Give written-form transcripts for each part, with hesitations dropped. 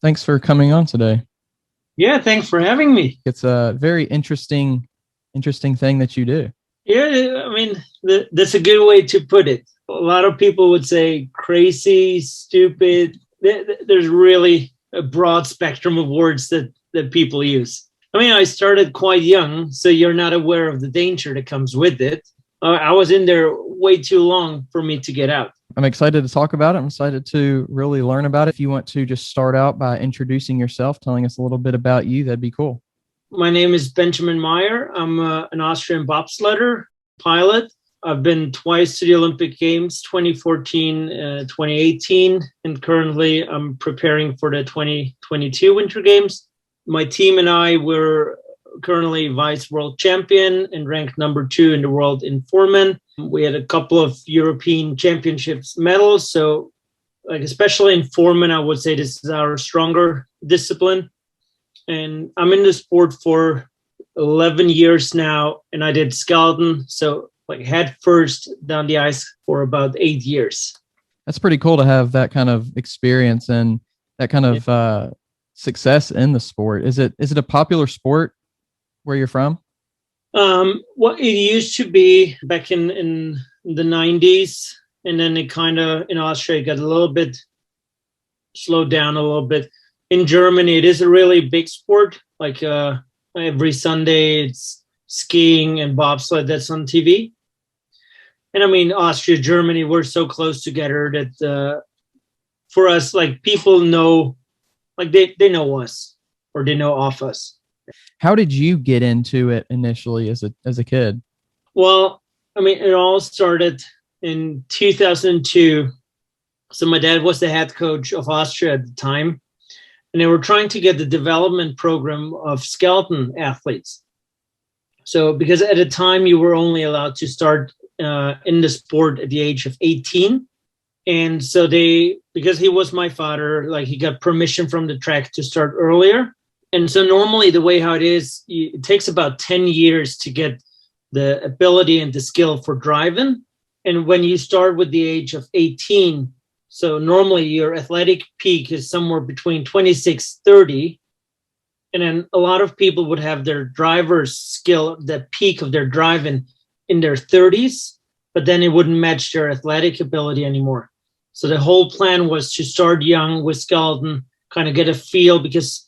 Thanks for coming on today. Yeah, thanks for having me. It's a very interesting thing that you do. Yeah, I mean, that's a good way to put it. A lot of people would say crazy, stupid. There's really a broad spectrum of words that people use. I mean, I started quite young, so you're not aware of the danger that comes with it. I was in there way too long for me to get out. I'm excited to talk about it. I'm excited to really learn about it. If you want to just start out by introducing yourself, telling us a little bit about you, that'd be cool. My name is Benjamin Maier. I'm an Austrian bobsledder pilot. I've been twice to the Olympic Games, 2014, 2018, and currently I'm preparing for the 2022 Winter Games. My team and I were currently vice world champion and ranked number 2 in the world in foreman. We had a couple of European championships medals. So like, especially in foreman, I would say this is our stronger discipline. And I'm in the sport for 11 years now, and I did skeleton. So like head first down the ice for about 8 years. That's pretty cool to have that kind of experience and that kind of success in the sport. Is it a popular sport where you're from? Well, it used to be back in the 90s, and then it kind of in Austria got a little bit slowed down a little bit. In Germany, it is a really big sport. Like every Sunday, it's skiing and bobsled that's on TV. And I mean, Austria, Germany, we're so close together that for us, like people know, like they know us or they know of us. How did you get into it initially as a kid? Well, I mean, it all started in 2002. So my dad was the head coach of Austria at the time, and they were trying to get the development program of skeleton athletes. So because at the time you were only allowed to start in the sport at the age of 18. And so because he was my father, like he got permission from the track to start earlier. And so normally the way how it is, it takes about 10 years to get the ability and the skill for driving. And when you start with the age of 18, so normally your athletic peak is somewhere between 26, 30. And then a lot of people would have their driver's skill, the peak of their driving in their 30s, but then it wouldn't match their athletic ability anymore. So the whole plan was to start young with skeleton, kind of get a feel, because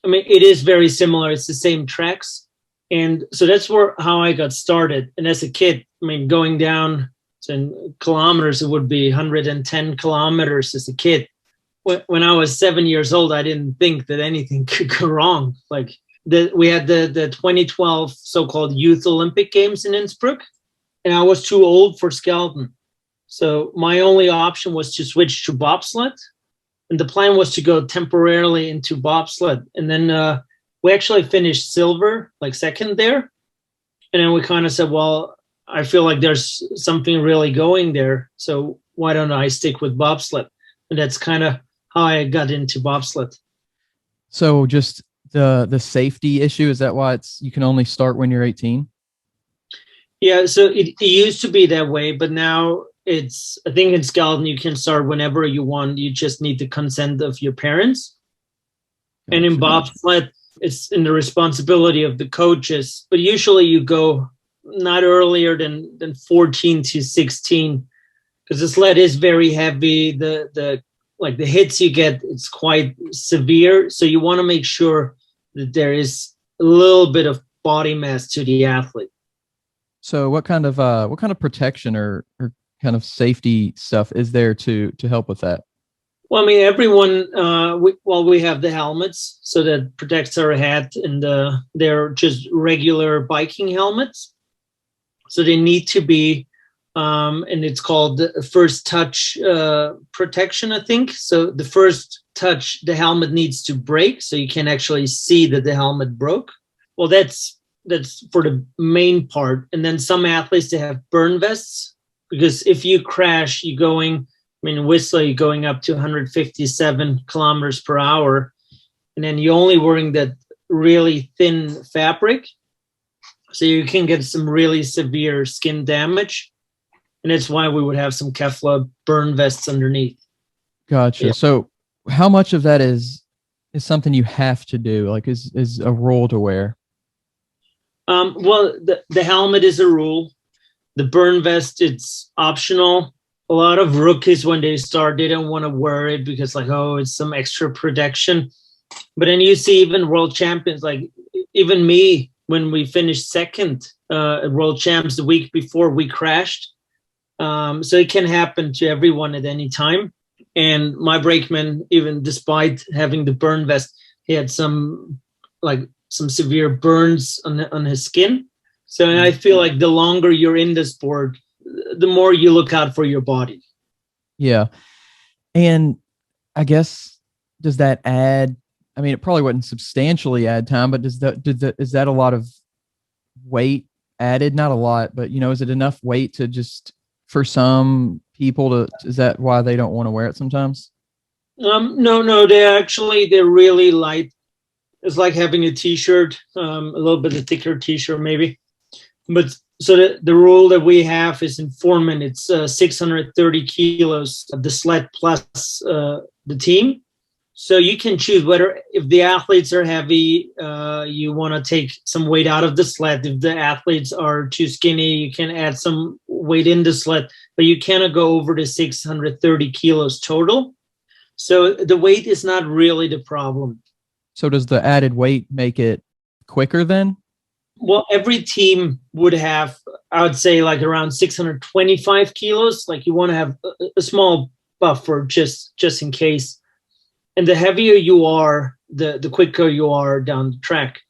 I mean, it is very similar. It's the same tracks. And so that's how I got started. And as a kid, I mean, going down in kilometers, it would be 110 kilometers as a kid. When I was 7 years old, I didn't think that anything could go wrong. Like we had the 2012 so-called Youth Olympic Games in Innsbruck, and I was too old for skeleton. So my only option was to switch to bobsled. And the plan was to go temporarily into bobsled. And then we actually finished silver, like second there. And then we kind of said, well, I feel like there's something really going there. So why don't I stick with bobsled? And that's kind of how I got into bobsled. So just the safety issue, is that why you can only start when you're 18? Yeah, so it used to be that way, but now I think in skeleton you can start whenever you want. You just need the consent of your parents. Gotcha. And in bobsled, it's in the responsibility of the coaches. But usually you go not earlier than 14 to 16, because the sled is very heavy. The hits you get, it's quite severe. So you want to make sure that there is a little bit of body mass to the athlete. So what kind of protection or kind of safety stuff is there to help with that? Well, I mean, everyone, we have the helmets, so that protects our head, and they're just regular biking helmets. So they need to be, and it's called the first touch protection, I think. So the first touch, the helmet needs to break, so you can actually see that the helmet broke. Well, that's for the main part. And then some athletes, they have burn vests, because if you crash, Whistler, you're going up to 157 kilometers per hour, and then you're only wearing that really thin fabric, so you can get some really severe skin damage. And that's why we would have some Kevlar burn vests underneath. Gotcha. Yeah. So how much of that is is something you have to do? Like, is a rule to wear? Well, the helmet is a rule. The burn vest, it's optional. A lot of rookies, when they start, they don't want to wear it because, like, oh, it's some extra protection. But then you see even world champions, like even me, when we finished second at world champs the week before, we crashed. So it can happen to everyone at any time. And my brakeman, even despite having the burn vest, he had some severe burns on his skin. So I feel like the longer you're in the sport, the more you look out for your body. Yeah. And I guess, does that add, I mean, it probably wouldn't substantially add time, but is that a lot of weight added? Not a lot, but is it enough weight to just, for some people is that why they don't want to wear it sometimes? No, they're really light. It's like having a t-shirt, a little bit of thicker t-shirt maybe. But so the rule that we have is in foreman, it's 630 kilos of the sled plus the team. So you can choose whether, if the athletes are heavy, you want to take some weight out of the sled. If the athletes are too skinny, you can add some weight in the sled, but you cannot go over the 630 kilos total. So the weight is not really the problem. So does the added weight make it quicker then? Well, every team would have, I would say, like around 625 kilos. Like you want to have a small buffer just in case. And the heavier you are, the quicker you are down the track.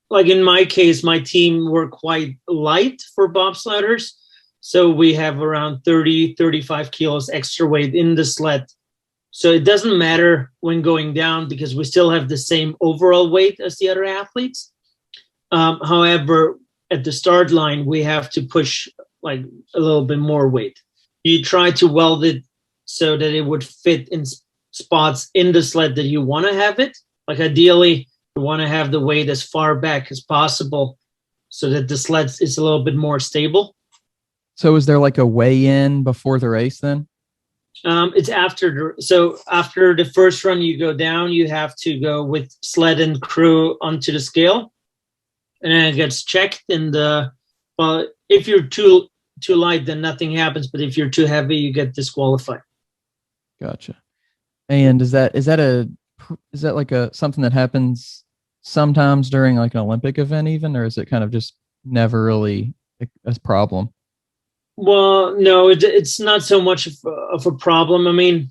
Like in my case, my team were quite light for bobsledders. So we have around 35 kilos extra weight in the sled. So it doesn't matter when going down because we still have the same overall weight as the other athletes. However, at the start line, we have to push like a little bit more weight. You try to weld it so that it would fit in spots in the sled that you want to have it. Like ideally, you want to have the weight as far back as possible so that the sled is a little bit more stable. So is there like a weigh-in before the race then? It's after the first run you go down, you have to go with sled and crew onto the scale. And then it gets checked. And if you're too light, then nothing happens. But if you're too heavy, you get disqualified. Gotcha. And is that like something that happens sometimes during like an Olympic event even, or is it kind of just never really a problem? Well, no, it's not so much of a problem. I mean,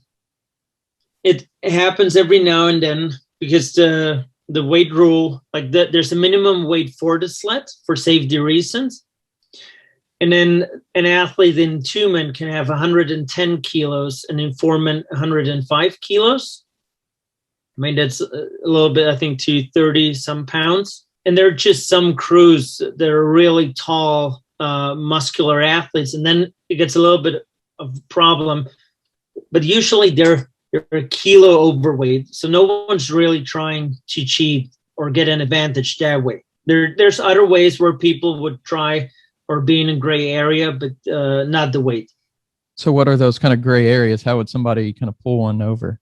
it happens every now and then because the weight rule, like there's a minimum weight for the sled for safety reasons. And then an athlete in two-man can have 110 kilos and in four-man 105 kilos. I mean, that's a little bit, I think, to 30 some pounds. And there are just some crews that are really tall, muscular athletes. And then it gets a little bit of a problem. But usually they're a kilo overweight. So no one's really trying to cheat or get an advantage that way. There's other ways where people would try or be in a gray area, but not the weight. So what are those kind of gray areas? How would somebody kind of pull one over?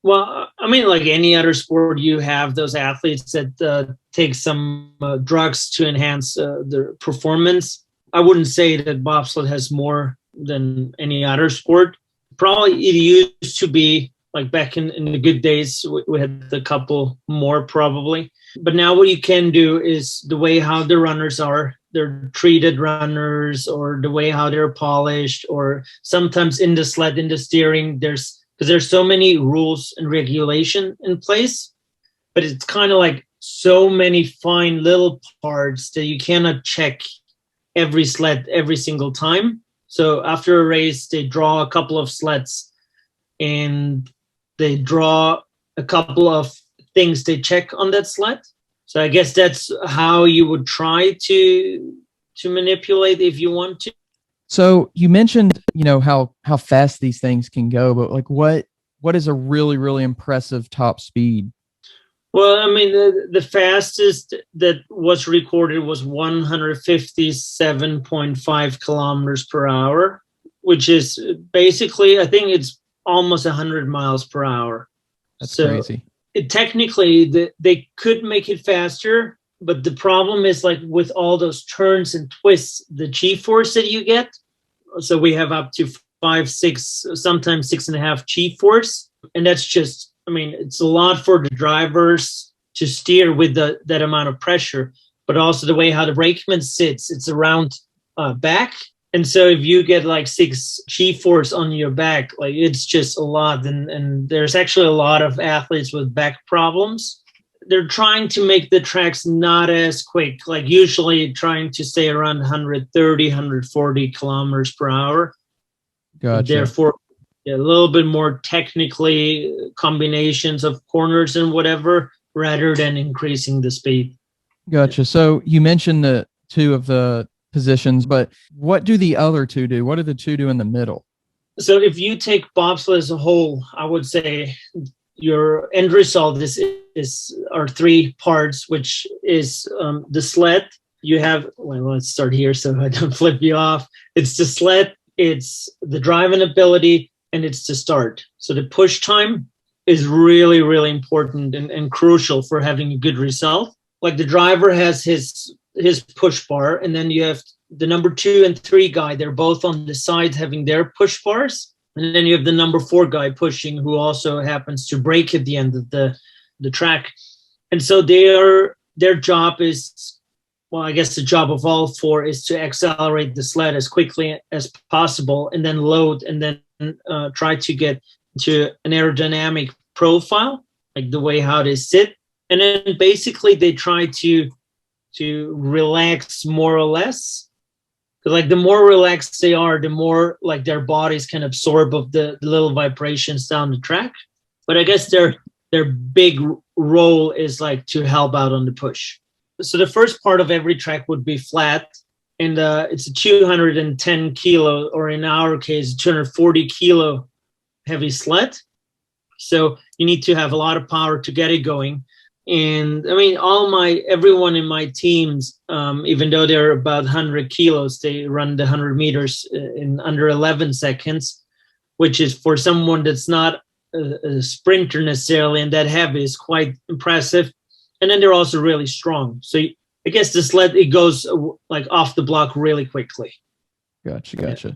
Well, I mean, like any other sport, you have those athletes that take some drugs to enhance their performance. I wouldn't say that bobsled has more than any other sport. Probably it used to be like back in the good days, we had a couple more probably. But now what you can do is the way how the runners are, they're treated runners, or the way how they're polished, or sometimes in the sled, in the steering, because there's so many rules and regulation in place, but it's kind of like so many fine little parts that you cannot check every sled every single time. So after a race, they draw a couple of sleds and they draw a couple of things they check on that sled. So I guess that's how you would try to manipulate if you want to. So you mentioned, how fast these things can go, but like what is a really, really impressive top speed? Well, I mean, the fastest that was recorded was 157.5 kilometers per hour, which is basically, I think it's almost 100 miles per hour. That's crazy. technically they could make it faster, but the problem is like with all those turns and twists, the G-force that you get. So we have up to 5, 6, sometimes 6.5 G-force, and that's just, I mean, it's a lot for the drivers to steer with that amount of pressure, but also the way how the brakeman sits, it's around back. And so if you get like 6 G-force on your back, like it's just a lot. And there's actually a lot of athletes with back problems. They're trying to make the tracks not as quick, like usually trying to stay around 130, 140 kilometers per hour. Gotcha. Therefore, a little bit more technically combinations of corners and whatever, rather than increasing the speed. Gotcha. So you mentioned the 2 of the positions, but what do the other 2 do? What do the 2 do in the middle? So if you take bobsled as a whole, I would say your end result is our 3 parts, which is the sled. You have, well, let's start here so I don't flip you off. It's the sled, it's the driving ability, and it's the start. So the push time is really, really important and crucial for having a good result. Like the driver has his push bar, and then you have the number 2 and 3 guy. They're both on the side having their push bars. And then you have the number 4 guy pushing, who also happens to brake at the end of the track. And so their job is, well, I guess the job of all 4 is to accelerate the sled as quickly as possible, and then load, and then try to get to an aerodynamic profile, like the way how they sit. And then basically they try to relax more or less. Like the more relaxed they are, the more like their bodies can absorb of the little vibrations down the track. But I guess their big role is like to help out on the push. So the first part of every track would be flat, and it's a 210 kilo, or in our case, 240 kilo heavy sled. So you need to have a lot of power to get it going. And I mean, everyone in my teams, even though they're about 100 kilos, they run the 100 meters in under 11 seconds, which is for someone that's not a sprinter necessarily and that heavy is quite impressive. And then they're also really strong. So I guess the sled, it goes like off the block really quickly. Gotcha. Yeah.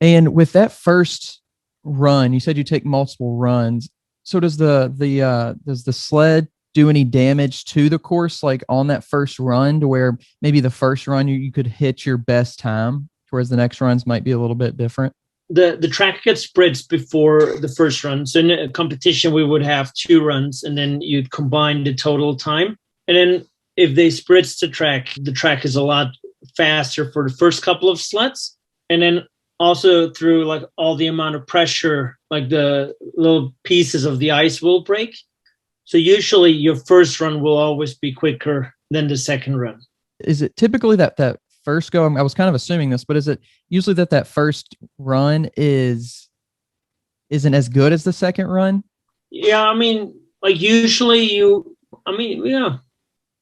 And with that first run, you said you take multiple runs. So does the sled do any damage to the course, like on that first run, to where maybe the first run you could hit your best time, whereas the next runs might be a little bit different? The track gets spritzed before the first run. So in a competition, we would have 2 runs, and then you'd combine the total time. And then if they spritz the track is a lot faster for the first couple of sleds. And then also through like all the amount of pressure, like the little pieces of the ice will break. So usually your first run will always be quicker than the second run. Is it typically that first go? I was kind of assuming this, but is it usually that first run isn't as good as the second run? Yeah, I mean, like usually yeah,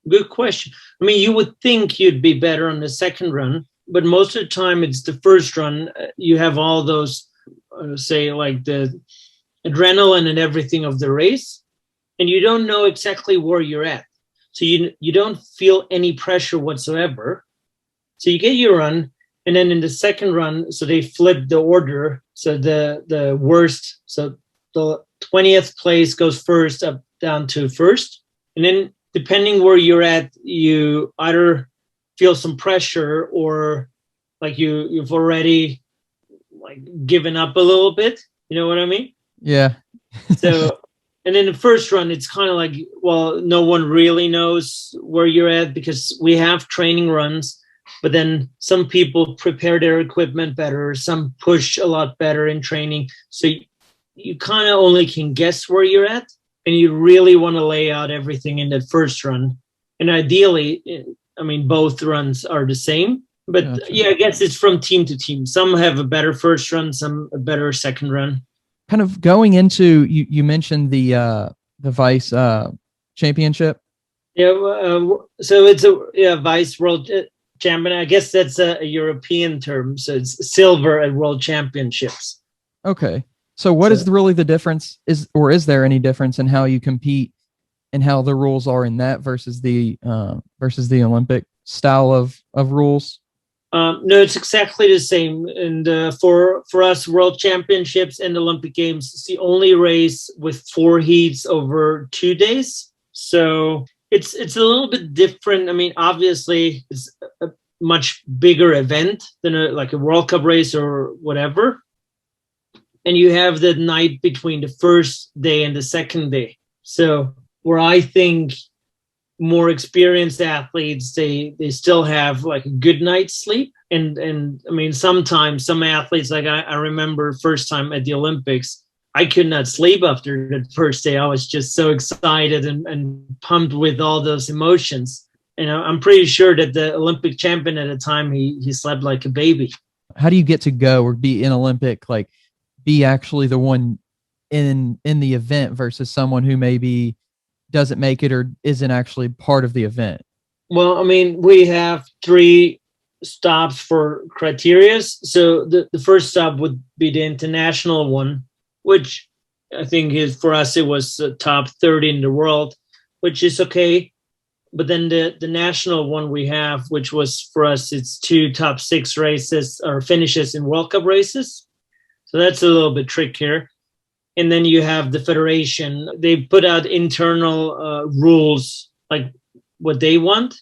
good question. I mean, you would think you'd be better on the second run, but most of the time it's the first run. You have all those, say, like the adrenaline and everything of the race, and you don't know exactly where you're at. So you don't feel any pressure whatsoever. So you get your run, and then in the second run, so they flip the order. So the worst, so the 20th place goes first up down to first. And then depending where you're at, you either feel some pressure or like you've already like given up a little bit. You know what I mean? Yeah. So, and in the first run, it's kind of like, well, no one really knows where you're at because we have training runs, but then some people prepare their equipment better. Some push a lot better in training. So you kind of only can guess where you're at, and you really want to lay out everything in the first run. And ideally, I mean, both runs are the same, but gotcha. Yeah, I guess it's from team to team. Some have a better first run, some a better second run. Kind of going into, you mentioned the Vice championship. Yeah, so it's a Vice World Champion. I guess that's a European term. So it's silver at World Championships. Okay. So what So is really the difference is there any difference in how you compete and how the rules are in that versus the Olympic style of rules? no, it's exactly the same. And for us, World Championships and Olympic Games, it's the only race with 4 heats over 2 days. So it's a little bit different. I mean, obviously, it's a much bigger event than like a World Cup race or whatever. And you have the night between the first day and the second day. So where I think more experienced athletes, they still have like a good night's sleep. And I mean, sometimes some athletes, like I remember first time at the Olympics, I could not sleep after the first day. I was just so excited and pumped with all those emotions. And I'm pretty sure that the Olympic champion at the time, he slept like a baby. How do you get to go or be in Olympic, like be actually the one in the event versus someone who maybe doesn't make it or isn't actually part of the event? Well, I mean, we have 3 stops for criterias. So the first stop would be the international one, which I think is for us, it was top 30 in the world, which is okay. But then the national one we have, which was for us, it's 2 top 6 races or finishes in World Cup races. So that's a little bit trickier. And then you have the federation. They put out internal rules, like what they want.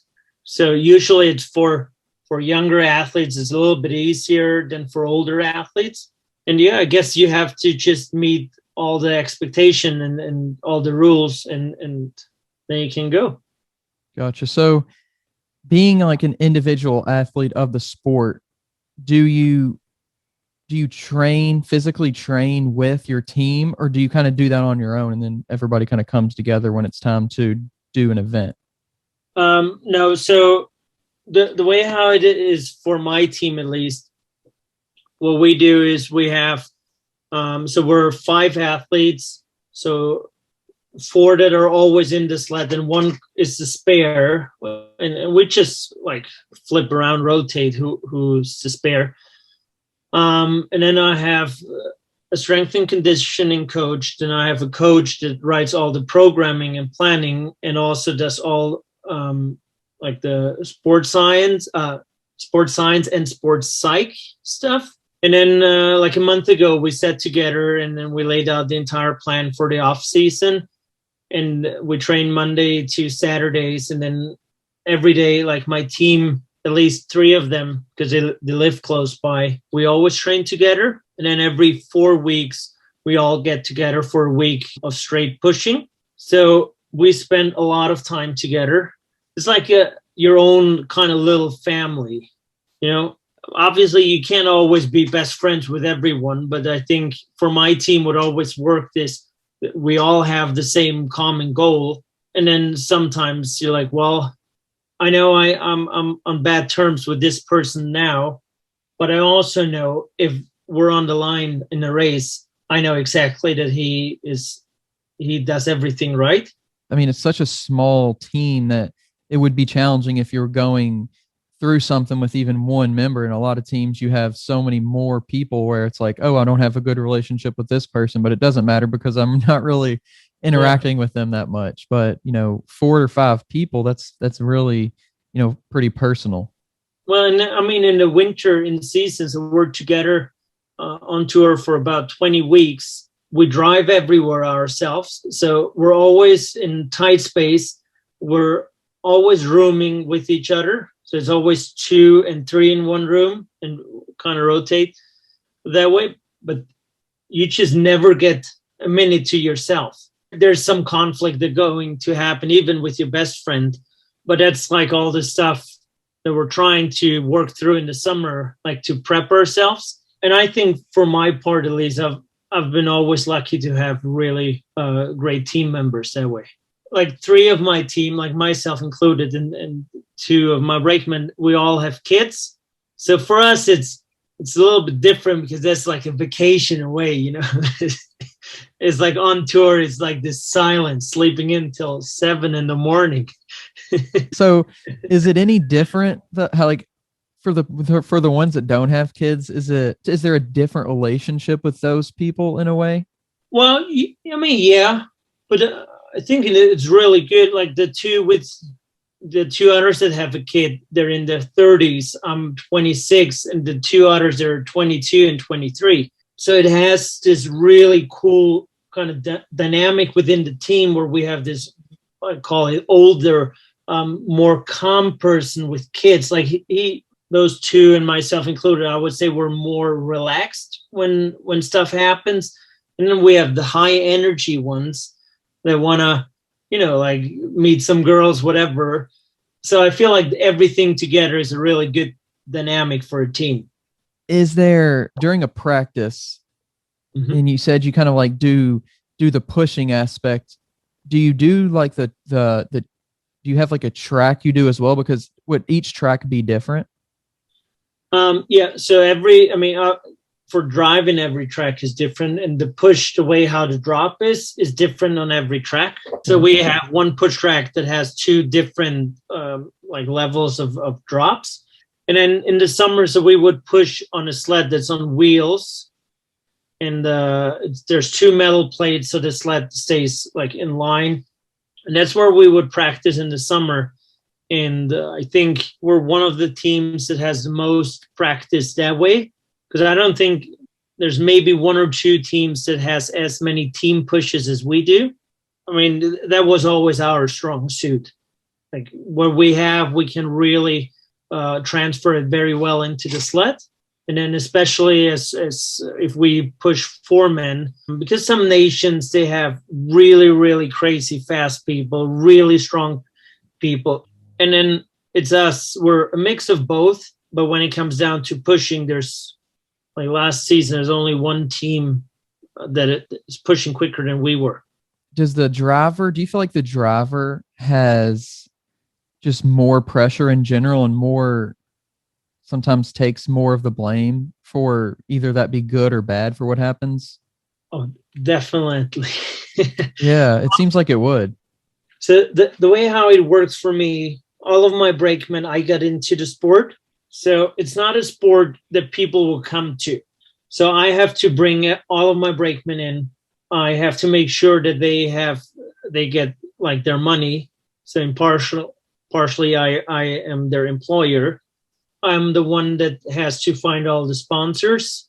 So usually it's for younger athletes, it's a little bit easier than for older athletes. And yeah, I guess you have to just meet all the expectation and all the rules, and then you can go. Gotcha. So being like an individual athlete of the sport, do you physically train with your team, or do you kind of do that on your own and then everybody kind of comes together when it's time to do an event? No, so the way how it is for my team, at least, what we do is we have, so we're 5 athletes, so 4 that are always in the sled, and 1 is the spare, and we just like flip around, rotate who's the spare. And then I have a strength and conditioning coach. Then I have a coach that writes all the programming and planning, and also does all like the sports science and sports psych stuff. And then like a month ago, we sat together and then we laid out the entire plan for the off season. And we train Monday to Saturdays, and then every day, like my team, at least 3 of them, because they live close by, we always train together. And then every 4 weeks, we all get together for a week of straight pushing. So we spend a lot of time together. It's like your own kind of little family, you know. Obviously, you can't always be best friends with everyone, but I think for my team would always work this. We all have the same common goal. And then sometimes you're like, well, I know I'm on bad terms with this person now, but I also know if we're on the line in a race, I know exactly that he does everything right. I mean, it's such a small team that it would be challenging if you're going through something with even one member. In a lot of teams, you have so many more people where it's like, oh, I don't have a good relationship with this person, but it doesn't matter because I'm not really interacting with them that much. But, 4 or 5 people, that's really, pretty personal. Well, and I mean, in the winter, in seasons, we're together on tour for about 20 weeks. We drive everywhere ourselves. So we're always in tight space. We're always rooming with each other. So it's always 2 and 3 in one room and kind of rotate that way. But you just never get a minute to yourself. There's some conflict that's going to happen even with your best friend. But that's like all the stuff that we're trying to work through in the summer, like to prep ourselves. And I think for my part, at least, I've been always lucky to have really great team members that way. Like 3 of my team, like myself included, and 2 of my brakemen, we all have kids. So for us, it's a little bit different because that's like a vacation away, It's like on tour, it's like this silence, sleeping in till 7 a.m. So is it any different for the ones that don't have kids, is there a different relationship with those people in a way? Well, I mean, yeah, but I think it's really good. Like the two others that have a kid, they're in their 30s. I'm 26, and the two others are 22 and 23. So it has this really cool kind of dynamic within the team where we have this, I call it older, more calm person with kids. Like those two and myself included, I would say we're more relaxed when stuff happens. And then we have the high energy ones that want to, like meet some girls, whatever. So I feel like everything together is a really good dynamic for a team. Is there, during a practice, and you said you kind of like do the pushing aspect, do you do like do you have like a track you do as well? Because would each track be different? Yeah. So for driving, every track is different, and the way how the drop is different on every track. So we have one push track that has two different like levels of drops. And then in the summer, so we would push on a sled that's on wheels, and there's two metal plates, so the sled stays like in line. And that's where we would practice in the summer. And I think we're one of the teams that has the most practice that way, because I don't think there's maybe one or two teams that has as many team pushes as we do. I mean, that was always our strong suit. Like what we can really transfer it very well into the sled. And then especially as if we push 4 men, because some nations, they have really, really crazy fast people, really strong people. And then it's us, we're a mix of both. But when it comes down to pushing, there's like last season, there's only one team that is pushing quicker than we were. Do you feel like the driver has just more pressure in general and sometimes takes more of the blame for either that be good or bad for what happens? Oh, definitely. Yeah, it seems like it would. So the way how it works for me, all of my brakemen, I got into the sport. So it's not a sport that people will come to. So I have to bring all of my brakemen in. I have to make sure that they get like their money. So partially I am their employer. I'm the one that has to find all the sponsors.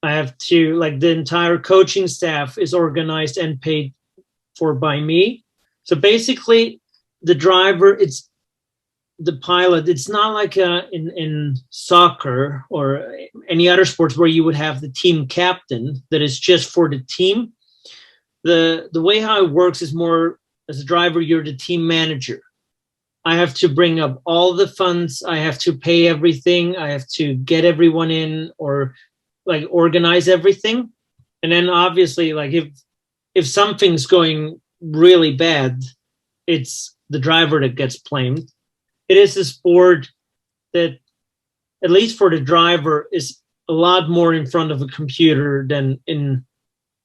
I have to, like, the entire coaching staff is organized and paid for by me. So basically the driver, it's the pilot. It's not like in soccer or any other sports where you would have the team captain that is just for the team. The way how it works is more, as a driver, you're the team manager. I have to bring up all the funds. I have to pay everything. I have to get everyone in, or like organize everything. And then obviously, like if something's going really bad, it's the driver that gets blamed. It is a sport that, at least for the driver, is a lot more in front of a computer than in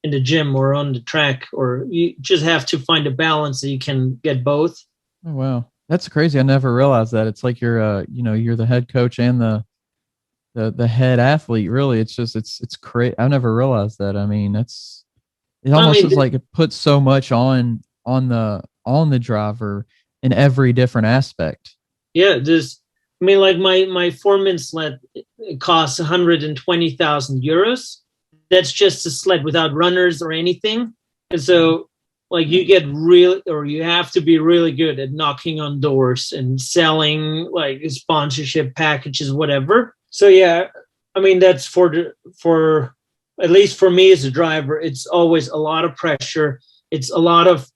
the gym or on the track, or you just have to find a balance that you can get both. Oh, wow. That's crazy. I never realized that. It's like you're the head coach and the head athlete. Really, it's crazy. I never realized that. I mean, is like it puts so much on the driver in every different aspect. Yeah, like my foreman sled, it costs 120,000 euros. That's just a sled without runners or anything. And so, like, you have to be really good at knocking on doors and selling like sponsorship packages, whatever. So yeah, I mean, that's for at least for me as a driver, it's always a lot of pressure. It's a lot of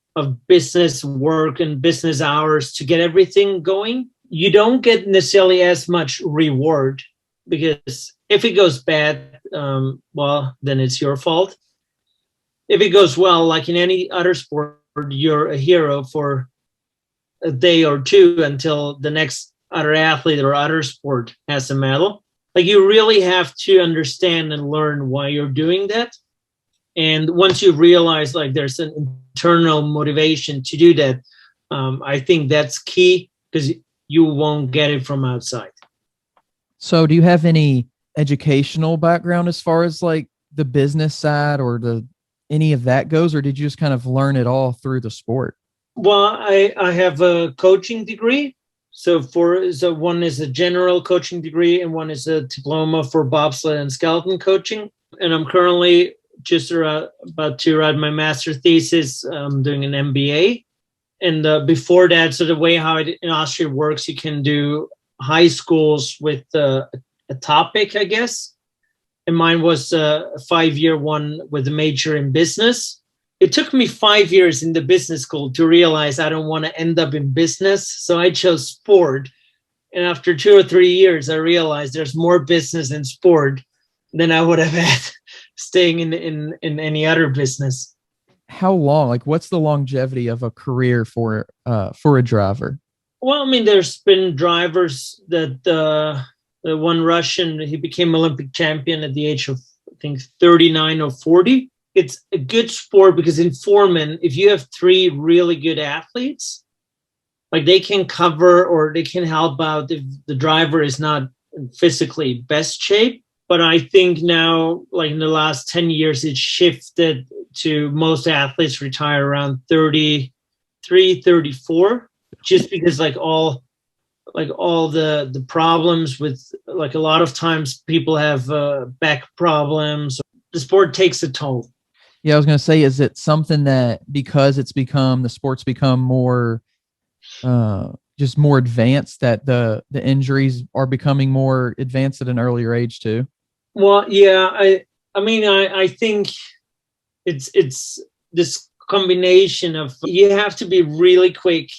business work and business hours to get everything going. You don't get necessarily as much reward, because if it goes bad, well, then it's your fault. If it goes well, like in any other sport, you're a hero for a day or two until the next other athlete or other sport has a medal. Like, you really have to understand and learn why you're doing that. And once you realize like there's an internal motivation to do that, I think that's key, because you won't get it from outside. So do you have any educational background as far as like the business side or the any of that goes, or did you just kind of learn it all through the sport? Well, I have a coaching degree. So one is a general coaching degree and one is a diploma for bobsled and skeleton coaching. And I'm currently just about to write my master thesis. I'm doing an MBA. And before that, so the way how it in Austria works, you can do high schools with a topic, I guess. And mine was a 5-year one with a major in business. It took me 5 years in the business school to realize I don't want to end up in business. So I chose sport. And after 2 or 3 years, I realized there's more business in sport than I would have had staying in any other business. How long? Like, what's the longevity of a career for a driver? Well, I mean, there's been drivers that the one Russian, he became Olympic champion at the age of, I think, 39 or 40. It's a good sport because in foreman, if you have 3 really good athletes, like they can cover or they can help out if the driver is not in physically best shape. But I think now, like in the last 10 years, it's shifted to most athletes retire around 33, 34, just because like all the problems with, like a lot of times people have back problems. The sport takes a toll. Yeah, I was going to say, is it something that because the sport's become more, just more advanced, that the injuries are becoming more advanced at an earlier age too? Well, yeah, I think it's this combination of you have to be really quick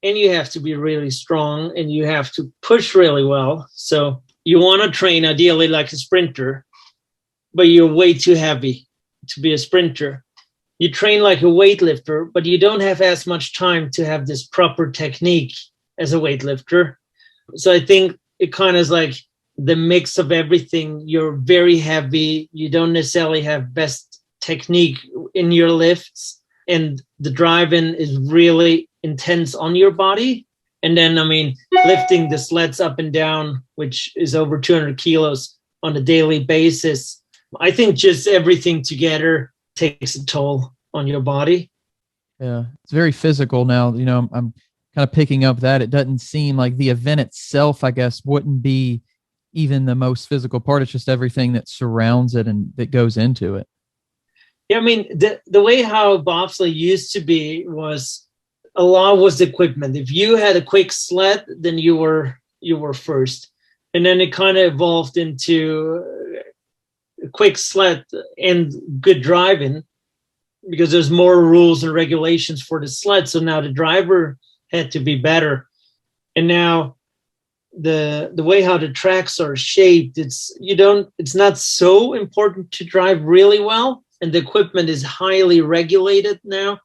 and you have to be really strong and you have to push really well. So you want to train ideally like a sprinter, but you're way too heavy to be a sprinter. You train like a weightlifter, but you don't have as much time to have this proper technique as a weightlifter. So I think it kind of is like the mix of everything. You're very heavy. You don't necessarily have best technique in your lifts. And the driving is really intense on your body. And then, I mean, lifting the sleds up and down, which is over 200 kilos on a daily basis. I think just everything together takes a toll on your body. Yeah, it's very physical now. You know, I'm kind of picking up that it doesn't seem like the event itself, I guess, wouldn't be even the most physical part. It's just everything that surrounds it and that goes into it. Yeah, I mean, the way how bobsleigh used to be was a lot was the equipment. If you had a quick sled, then you were first. And then it kind of evolved into a quick sled and good driving because there's more rules and regulations for the sled. So now the driver had to be better. And now the way how the tracks are shaped, it's not so important to drive really well. And the equipment is highly regulated now.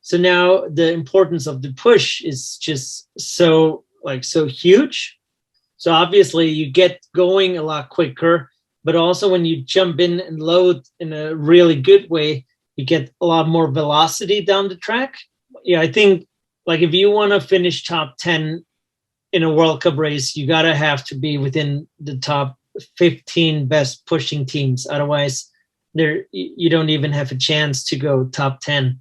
So now the importance of the push is just so huge. So obviously you get going a lot quicker, but also when you jump in and load in a really good way, you get a lot more velocity down the track. Yeah, I think like if you want to finish top 10 in a World Cup race, you gotta have to be within the top 15 best pushing teams. Otherwise, you don't even have a chance to go top 10.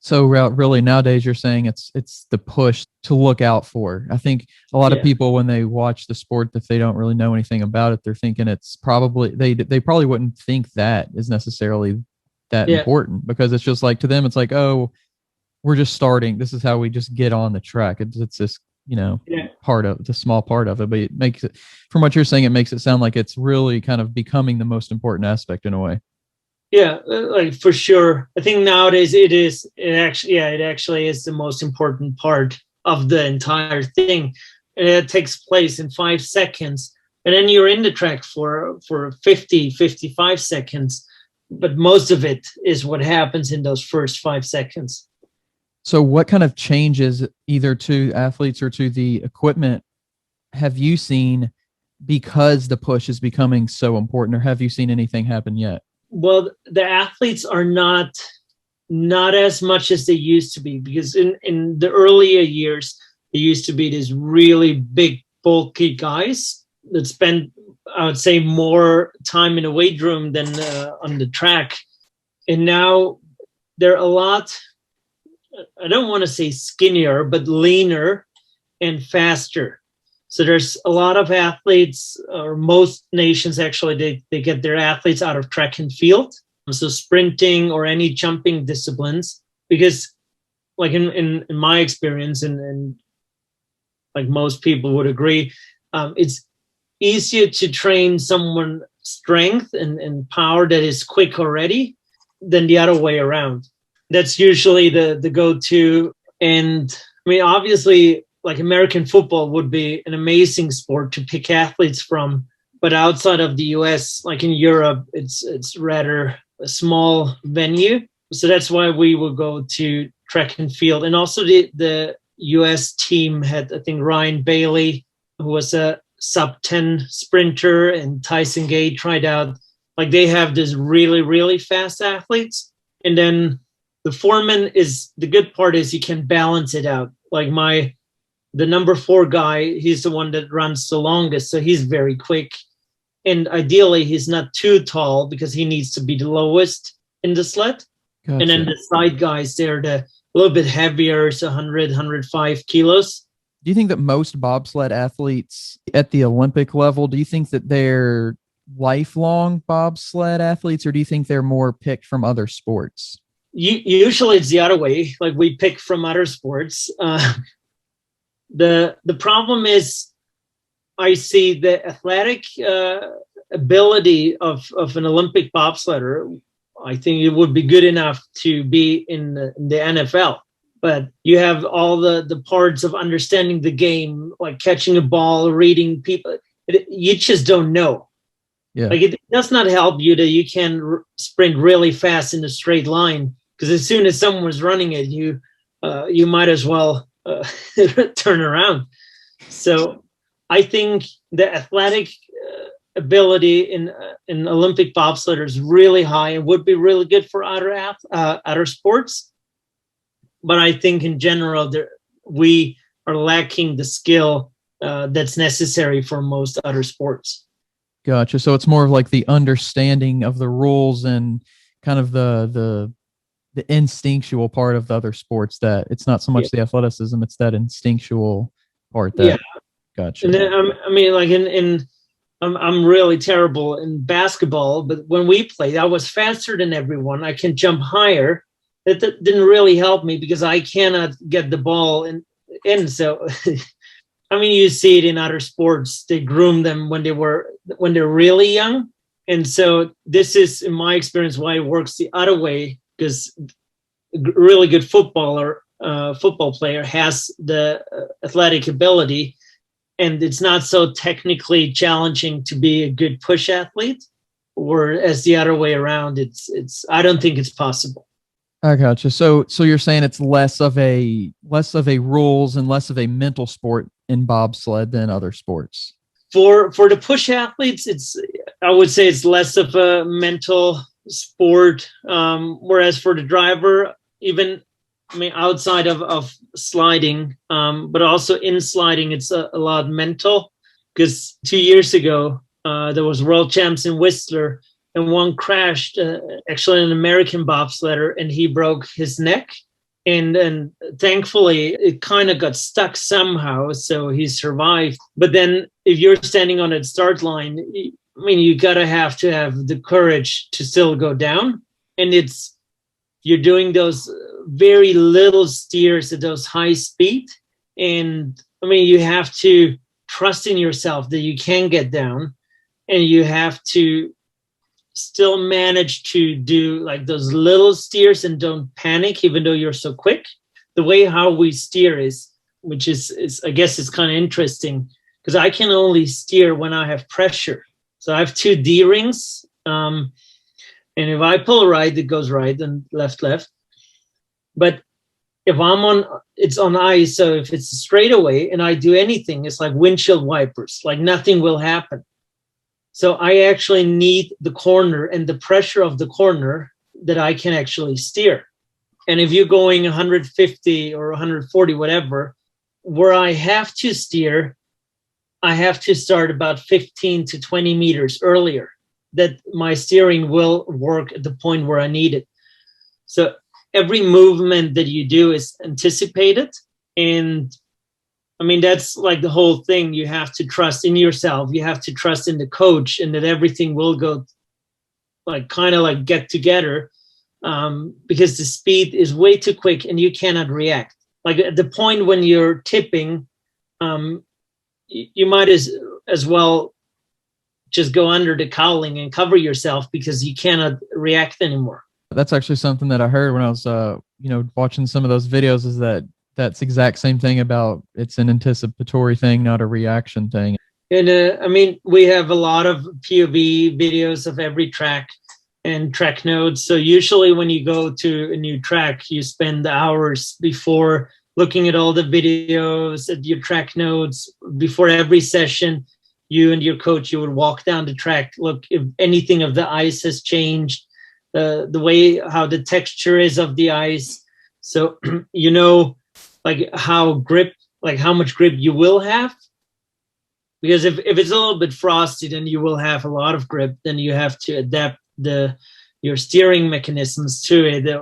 So really nowadays you're saying it's the push to look out for. I think a lot of people, when they watch the sport, if they don't really know anything about it, they're thinking it's probably, they probably wouldn't think that is necessarily that important, because it's just like, to them, it's like, oh, we're just starting. This is how we just get on the track. It's this, part of the small part of it, but it makes it, from what you're saying, it makes it sound like it's really kind of becoming the most important aspect in a way. Yeah, like for sure. I think nowadays it actually is the most important part of the entire thing. And it takes place in 5 seconds. And then you're in the track for 50, 55 seconds. But most of it is what happens in those first 5 seconds. So what kind of changes, either to athletes or to the equipment, have you seen because the push is becoming so important, or have you seen anything happen yet? Well, the athletes are not as much as they used to be, because in the earlier years, there used to be these really big, bulky guys. that spend, I would say, more time in a weight room than on the track. And now they're a lot, I don't want to say skinnier, but leaner and faster. So there's a lot of athletes, or most nations actually, they get their athletes out of track and field. So sprinting or any jumping disciplines, because like in my experience, and like most people would agree, it's easier to train someone strength and power that is quick already than the other way around. That's usually the go-to. And I mean, obviously, like American football would be an amazing sport to pick athletes from, but outside of the US, like in Europe, it's rather a small venue. So that's why we will go to track and field. And also the US team had, I think, Ryan Bailey, who was a sub-10 sprinter, and Tyson Gay tried out. Like they have this really, really fast athletes. And then the foreman is, the good part is you can balance it out. Like the number 4 guy, he's the one that runs the longest. So he's very quick. And ideally, he's not too tall because he needs to be the lowest in the sled. Gotcha. And then the side guys, they're a little bit heavier, so 100, 105 kilos. Do you think that most bobsled athletes at the Olympic level, do you think that they're lifelong bobsled athletes, or do you think they're more picked from other sports? Usually it's the other way. Like we pick from other sports. The problem is, I see the athletic ability of an Olympic bobsledder. I think it would be good enough to be in the NFL. But you have all the parts of understanding the game, like catching a ball, reading people. You just don't know. Yeah. Like it does not help you that you can sprint really fast in a straight line, because as soon as someone's running it, you might as well turn around. So I think the athletic ability in Olympic bobsledder is really high and would be really good for other sports. But I think in general, we are lacking the skill that's necessary for most other sports. Gotcha. So it's more of like the understanding of the rules and kind of the instinctual part of the other sports, that it's not so much the athleticism, it's that instinctual part. Gotcha. And then, I mean, like I'm really terrible in basketball, but when we played, I was faster than everyone. I can jump higher. That didn't really help me because I cannot get the ball in. So, I mean, you see it in other sports. They groom them when they're really young. And so this is, in my experience, why it works the other way, because a really good football player has the athletic ability, and it's not so technically challenging to be a good push athlete. Or as the other way around, it's I don't think it's possible. I gotcha. So you're saying it's less of a rules and less of a mental sport in bobsled than other sports. For the push athletes, I would say it's less of a mental sport. Whereas for the driver, even, I mean, outside of sliding, but also in sliding, it's a lot mental. Because 2 years ago, there was world champs in Whistler, and one crashed, actually an American bobsledder, and he broke his neck. And thankfully, it kind of got stuck somehow, so he survived. But then if you're standing on a start line, I mean, you gotta have to have the courage to still go down. And you're doing those very little steers at those high speed. And I mean, you have to trust in yourself that you can get down, and you have to still manage to do like those little steers and don't panic, even though you're so quick. The way how we steer is I guess it's kind of interesting, because I can only steer when I have pressure. So I have 2 D rings. And if I pull right, it goes right, and left. But if it's on ice. So if it's a straightaway and I do anything, it's like windshield wipers, like nothing will happen. So I actually need the corner and the pressure of the corner that I can actually steer. And if you're going 150 or 140, whatever, where I have to steer, I have to start about 15 to 20 meters earlier, that my steering will work at the point where I need it. So every movement that you do is anticipated. And I mean, that's like the whole thing. You have to trust in yourself. You have to trust in the coach, and that everything will go like kind of like get together, because the speed is way too quick and you cannot react. Like at the point when you're tipping, you might as well just go under the cowling and cover yourself, because you cannot react anymore. That's actually something that I heard when I was, watching some of those videos, is that's exact same thing about it's an anticipatory thing, not a reaction thing. And I mean, we have a lot of POV videos of every track and track notes. So usually when you go to a new track, you spend hours before looking at all the videos, at your track notes. Before every session, you and your coach, you would walk down the track, look if anything of the ice has changed, the way how the texture is of the ice. So like how much grip you will have. Because if it's a little bit frosty, then you will have a lot of grip. Then you have to adapt your steering mechanisms to it.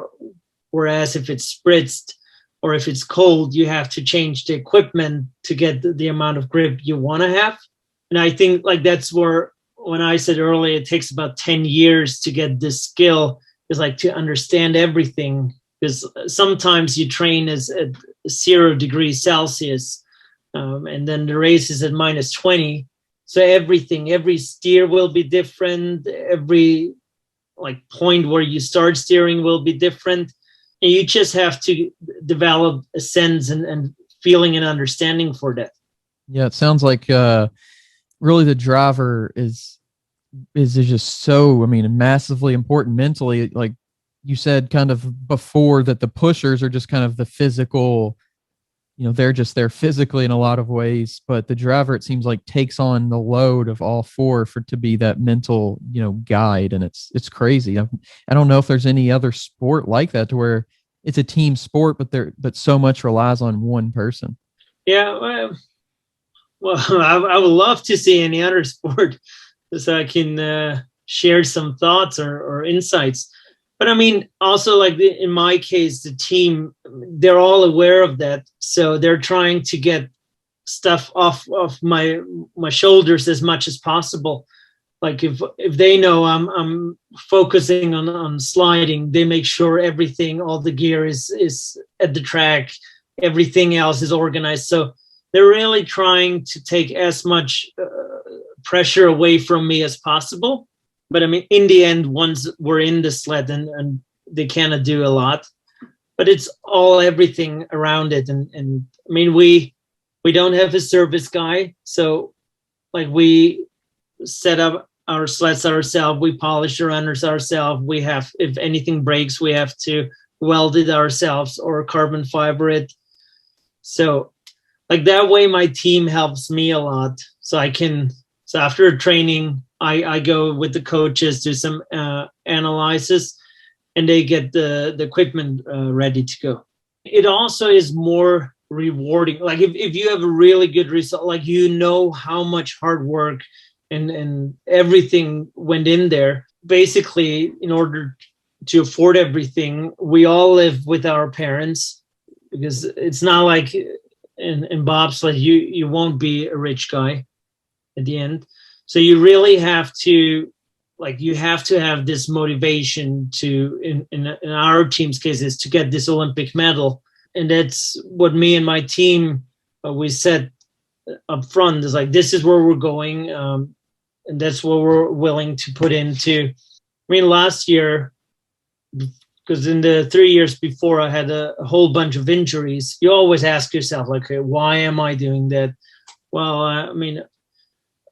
Whereas if it's spritzed or if it's cold, you have to change the equipment to get the amount of grip you want to have. And I think like that's where, when I said earlier, it takes about 10 years to get this skill, is like to understand everything. Because sometimes you train as at 0 degrees Celsius, and then the race is at -20. So every steer will be different. Every like point where you start steering will be different. And you just have to develop a sense and feeling and understanding for that. Yeah, it sounds like really the driver is just so, I mean, massively important mentally. Like you said kind of before, that the pushers are just kind of the physical, they're just there physically in a lot of ways, but the driver, it seems like, takes on the load of all four to be that mental, guide. And it's crazy. I don't know if there's any other sport like that, to where it's a team sport, but so much relies on one person. Yeah. Well, I would love to see any other sport, so I can share some thoughts or insights. But I mean, also like in my case, the team, they're all aware of that. So they're trying to get stuff off of my shoulders as much as possible. Like if they know I'm focusing on sliding, they make sure everything, all the gear is at the track, everything else is organized. So they're really trying to take as much pressure away from me as possible. But I mean, in the end, once we're in the sled, and they cannot do a lot, but it's all everything around it. And I mean, we don't have a service guy. So like we set up our sleds ourselves, we polish the runners ourselves. We have, if anything breaks, we have to weld it ourselves or carbon fiber it. So like that way, my team helps me a lot. So after training, I go with the coaches, do some analysis, and they get the equipment ready to go. It also is more rewarding. Like if you have a really good result, like how much hard work and everything went in there. Basically, in order to afford everything, we all live with our parents, because it's not like in bobsled you won't be a rich guy at the end. So you really have to have this motivation to, in our team's case, is to get this Olympic medal. And that's what me and my team, we said up front, is like, this is where we're going. And that's what we're willing to put into. I mean, last year, because in the 3 years before I had a whole bunch of injuries, you always ask yourself, like, okay, why am I doing that? Well, I mean,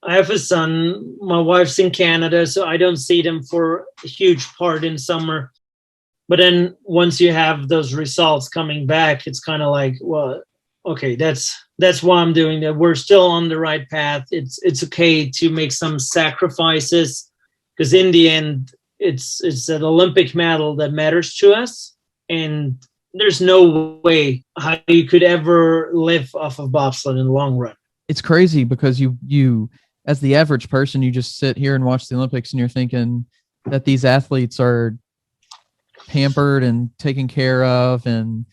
I have a son. My wife's in Canada, so I don't see them for a huge part in summer. But then once you have those results coming back, it's kind of like, well, okay, that's why I'm doing that. We're still on the right path. It's okay to make some sacrifices, because in the end, it's an Olympic medal that matters to us. And there's no way how you could ever live off of bobsled in the long run. it's crazy because you as the average person, you just sit here and watch the Olympics and you're thinking that these athletes are pampered and taken care of, and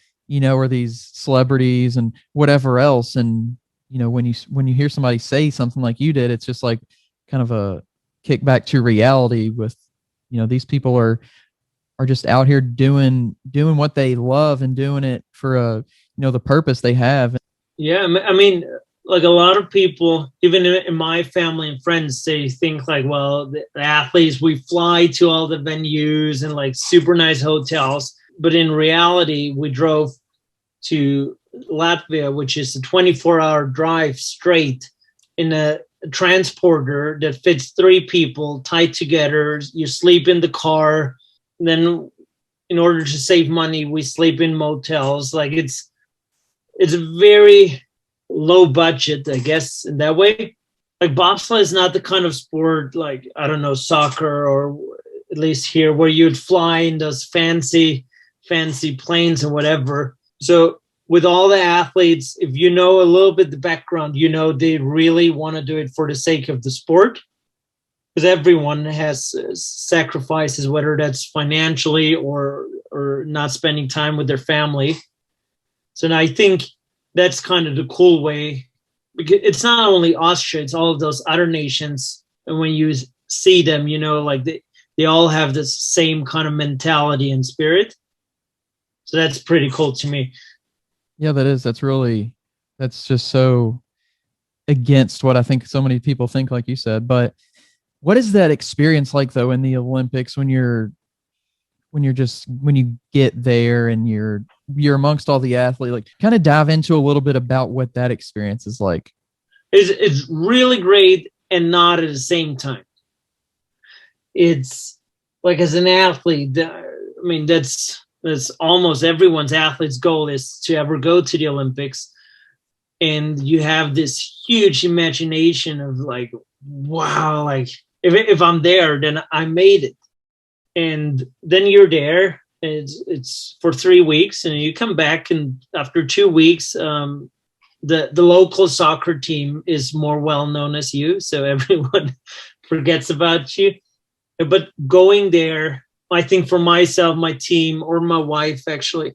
are these celebrities and whatever else. And when you hear somebody say something like you did, it's just like kind of a kickback to reality with these people are just out here doing what they love and doing it for the purpose they have. Yeah, I mean, like a lot of people, even in my family and friends, they think like, well, the athletes, we fly to all the venues and like super nice hotels. But in reality, we drove to Latvia, which is a 24-hour drive straight in a transporter that fits 3 people tied together. You sleep in the car. Then in order to save money, we sleep in motels. Like it's very low budget, I guess, in that way. Like bobsled is not the kind of sport like, I don't know, soccer, or at least here, where you'd fly in those fancy planes and whatever. So with all the athletes, if you know a little bit the background, they really want to do it for the sake of the sport, because everyone has sacrifices, whether that's financially or not spending time with their family. So I think that's kind of the cool way, because it's not only Austria, it's all of those other nations. And when you see them, like they all have this same kind of mentality and spirit. So that's pretty cool to me. Yeah, that's just so against what I think so many people think, like you said. But what is that experience like though in the Olympics when you get there and you're amongst all the athletes? Like, kind of dive into a little bit about what that experience is like. It's really great and not at the same time. It's like, as an athlete, I mean, that's almost everyone's athlete's goal is to ever go to the Olympics. And you have this huge imagination of like, wow, like if I'm there, then I made it. And then you're there. It's for 3 weeks, and you come back, and after 2 weeks, the local soccer team is more well known as you, so everyone forgets about you. But going there, I think for myself, my team, or my wife, actually,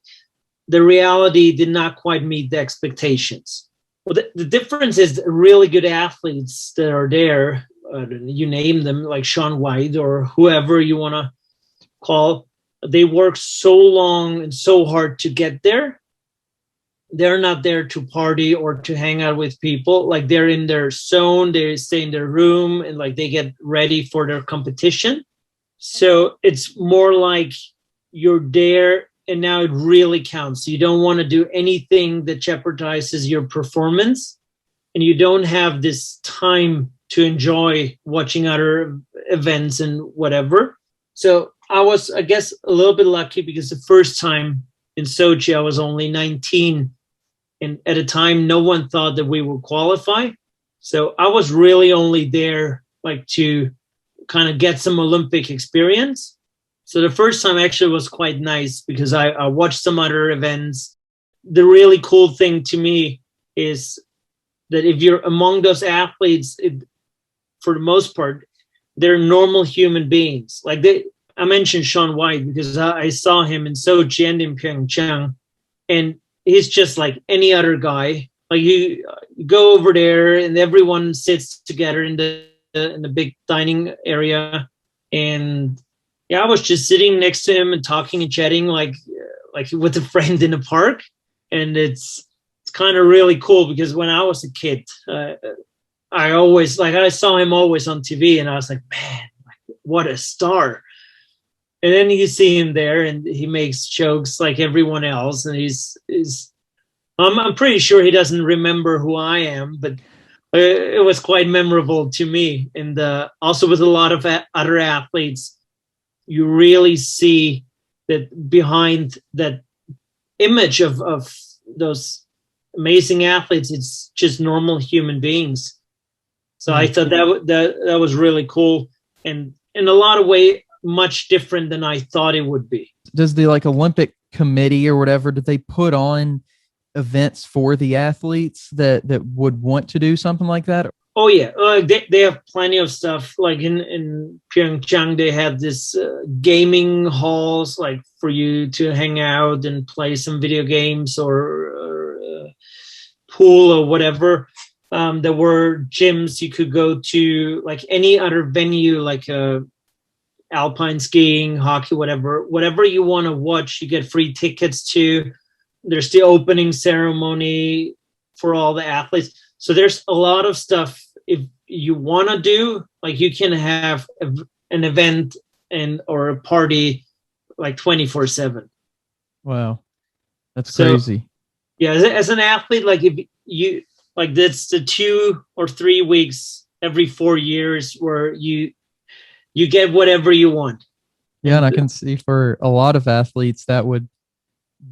the reality did not quite meet the expectations. Well, the difference is really good athletes that are there, you name them, like Shaun White or whoever you want to call, they work so long and so hard to get there. They're not there to party or to hang out with people. Like, they're in their zone, they stay in their room, and like they get ready for their competition. So it's more like you're there and now it really counts. You don't want to do anything that jeopardizes your performance, and you don't have this time to enjoy watching other events and whatever. So I was, I guess, a little bit lucky, because the first time in Sochi, I was only 19. And at a time, no one thought that we would qualify. So I was really only there like to kind of get some Olympic experience. So the first time actually was quite nice, because I watched some other events. The really cool thing to me is that if you're among those athletes, for the most part, they're normal human beings. Like I mentioned Shaun White because I saw him in Sochi and in Pyeongchang, and he's just like any other guy. Like, you go over there and everyone sits together in the big dining area, and yeah, I was just sitting next to him and talking and chatting like with a friend in a park. And it's kind of really cool, because when I was a kid, I always, like, I saw him always on TV, and I was like, man, what a star. And then you see him there, and he makes jokes like everyone else, and I'm pretty sure he doesn't remember who I am, but it was quite memorable to me. And also with a lot of other athletes, you really see that behind that image of those amazing athletes, it's just normal human beings. So I thought that was really cool, and in a lot of ways, much different than I thought it would be. Does the Olympic committee or whatever, did they put on events for the athletes that would want to do something like that? Oh yeah, they have plenty of stuff. Like in Pyeongchang, they have this gaming halls, like for you to hang out and play some video games or pool or whatever. There were gyms you could go to, like any other venue, like alpine skiing, hockey, whatever you want to watch, you get free tickets to. There's the opening ceremony for all the athletes. So there's a lot of stuff. If you want to do, like, you can have an event or a party like 24/7. Wow. That's crazy. Yeah. As an athlete, like, if you, like, that's the 2 or 3 weeks every 4 years where you get whatever you want. Yeah. And I can see for a lot of athletes that would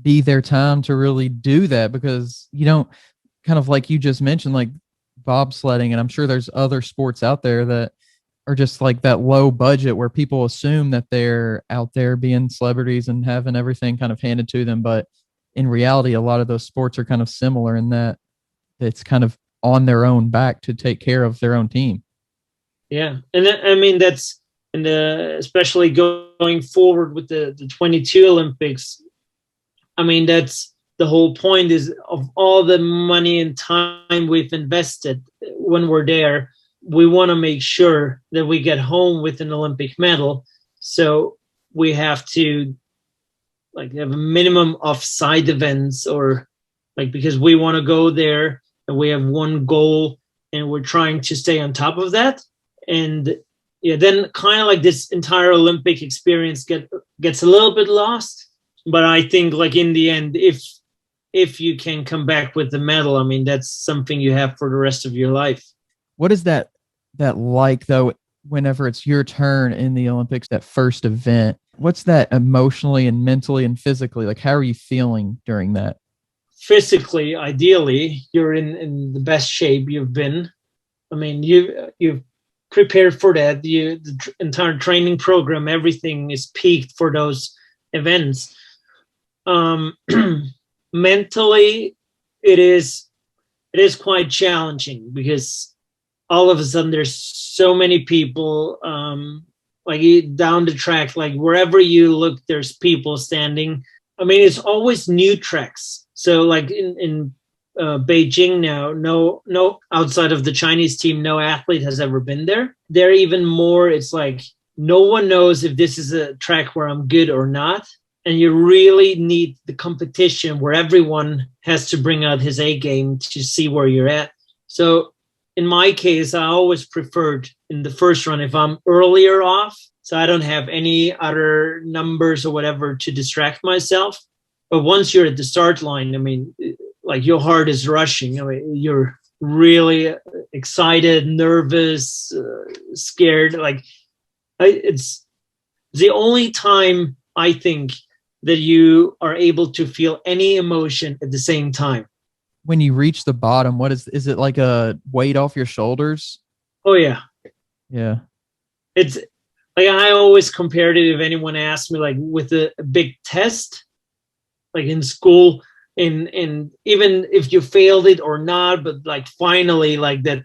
be their time to really do that, because you don't, kind of like you just mentioned, like bobsledding, and I'm sure there's other sports out there that are just like that low budget where people assume that they're out there being celebrities and having everything kind of handed to them. But in reality, a lot of those sports are kind of similar in that it's kind of on their own back to take care of their own team. Yeah. And I mean, that's, and especially going forward with the 22 Olympics, I mean, that's the whole point, is of all the money and time we've invested when we're there, we want to make sure that we get home with an Olympic medal. So we have to, like, have a minimum of side events, or like, because we want to go there and we have one goal and we're trying to stay on top of that. And yeah, then kind of like this entire Olympic experience gets a little bit lost. But I think, like, in the end, if you can come back with the medal, I mean, that's something you have for the rest of your life. What is that like, though, whenever it's your turn in the Olympics, that first event? What's that emotionally and mentally and physically? Like, how are you feeling during that? Physically, ideally, you're in the best shape you've been. I mean, you've prepared for that. The entire training program, everything is peaked for those events. Mentally, it is quite challenging, because all of a sudden there's so many people, like down the track, like wherever you look, there's people standing. I mean, it's always new tracks. So like in Beijing now, no outside of the Chinese team, no athlete has ever been there. There even more, it's like no one knows if this is a track where I'm good or not. And you really need the competition where everyone has to bring out his A game to see where you're at. So in my case, I always preferred in the first run, if I'm earlier off, so I don't have any other numbers or whatever to distract myself. But once you're at the start line, I mean, like, your heart is rushing. I mean, you're really excited, nervous, scared. Like, it's the only time, I think, that you are able to feel any emotion at the same time. When you reach the bottom, what is it like a weight off your shoulders? Oh yeah. Yeah. It's like, I always compared it, if anyone asked me, like, with a big test, like in school, and even if you failed it or not, but like finally, like that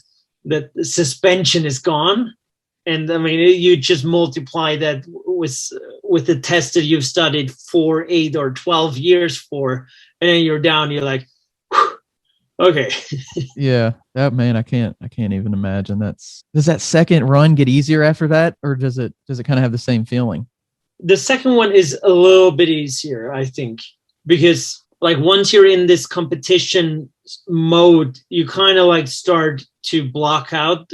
suspension is gone. And I mean, you just multiply that with the test that you've studied 4, 8, or 12 years for, and then you're down. You're like, okay. Yeah, that, man, I can't even imagine. Does that second run get easier after that, or does it kind of have the same feeling? The second one is a little bit easier, I think, because like once you're in this competition mode, you kind of like start to block out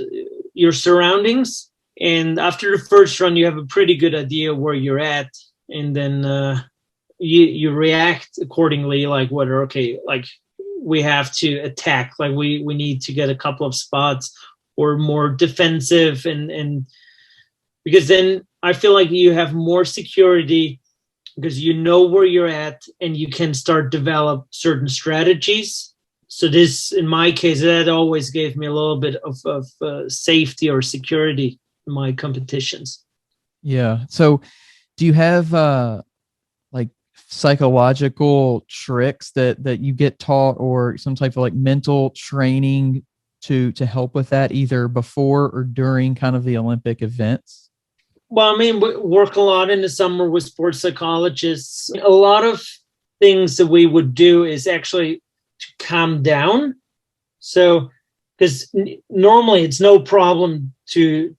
your surroundings. And after the first run, you have a pretty good idea where you're at. And then you react accordingly, like whether, okay, like we have to attack, like we need to get a couple of spots, or more defensive. And because then I feel like you have more security, because you know where you're at and you can start develop certain strategies. So this, in my case, that always gave me a little bit of safety or security in my competitions. Yeah. So do you have like psychological tricks that you get taught, or some type of like mental training to help with that, either before or during kind of the Olympic events? Well, I mean, we work a lot in the summer with sports psychologists. A lot of things that we would do is actually to calm down. So, because normally it's no problem to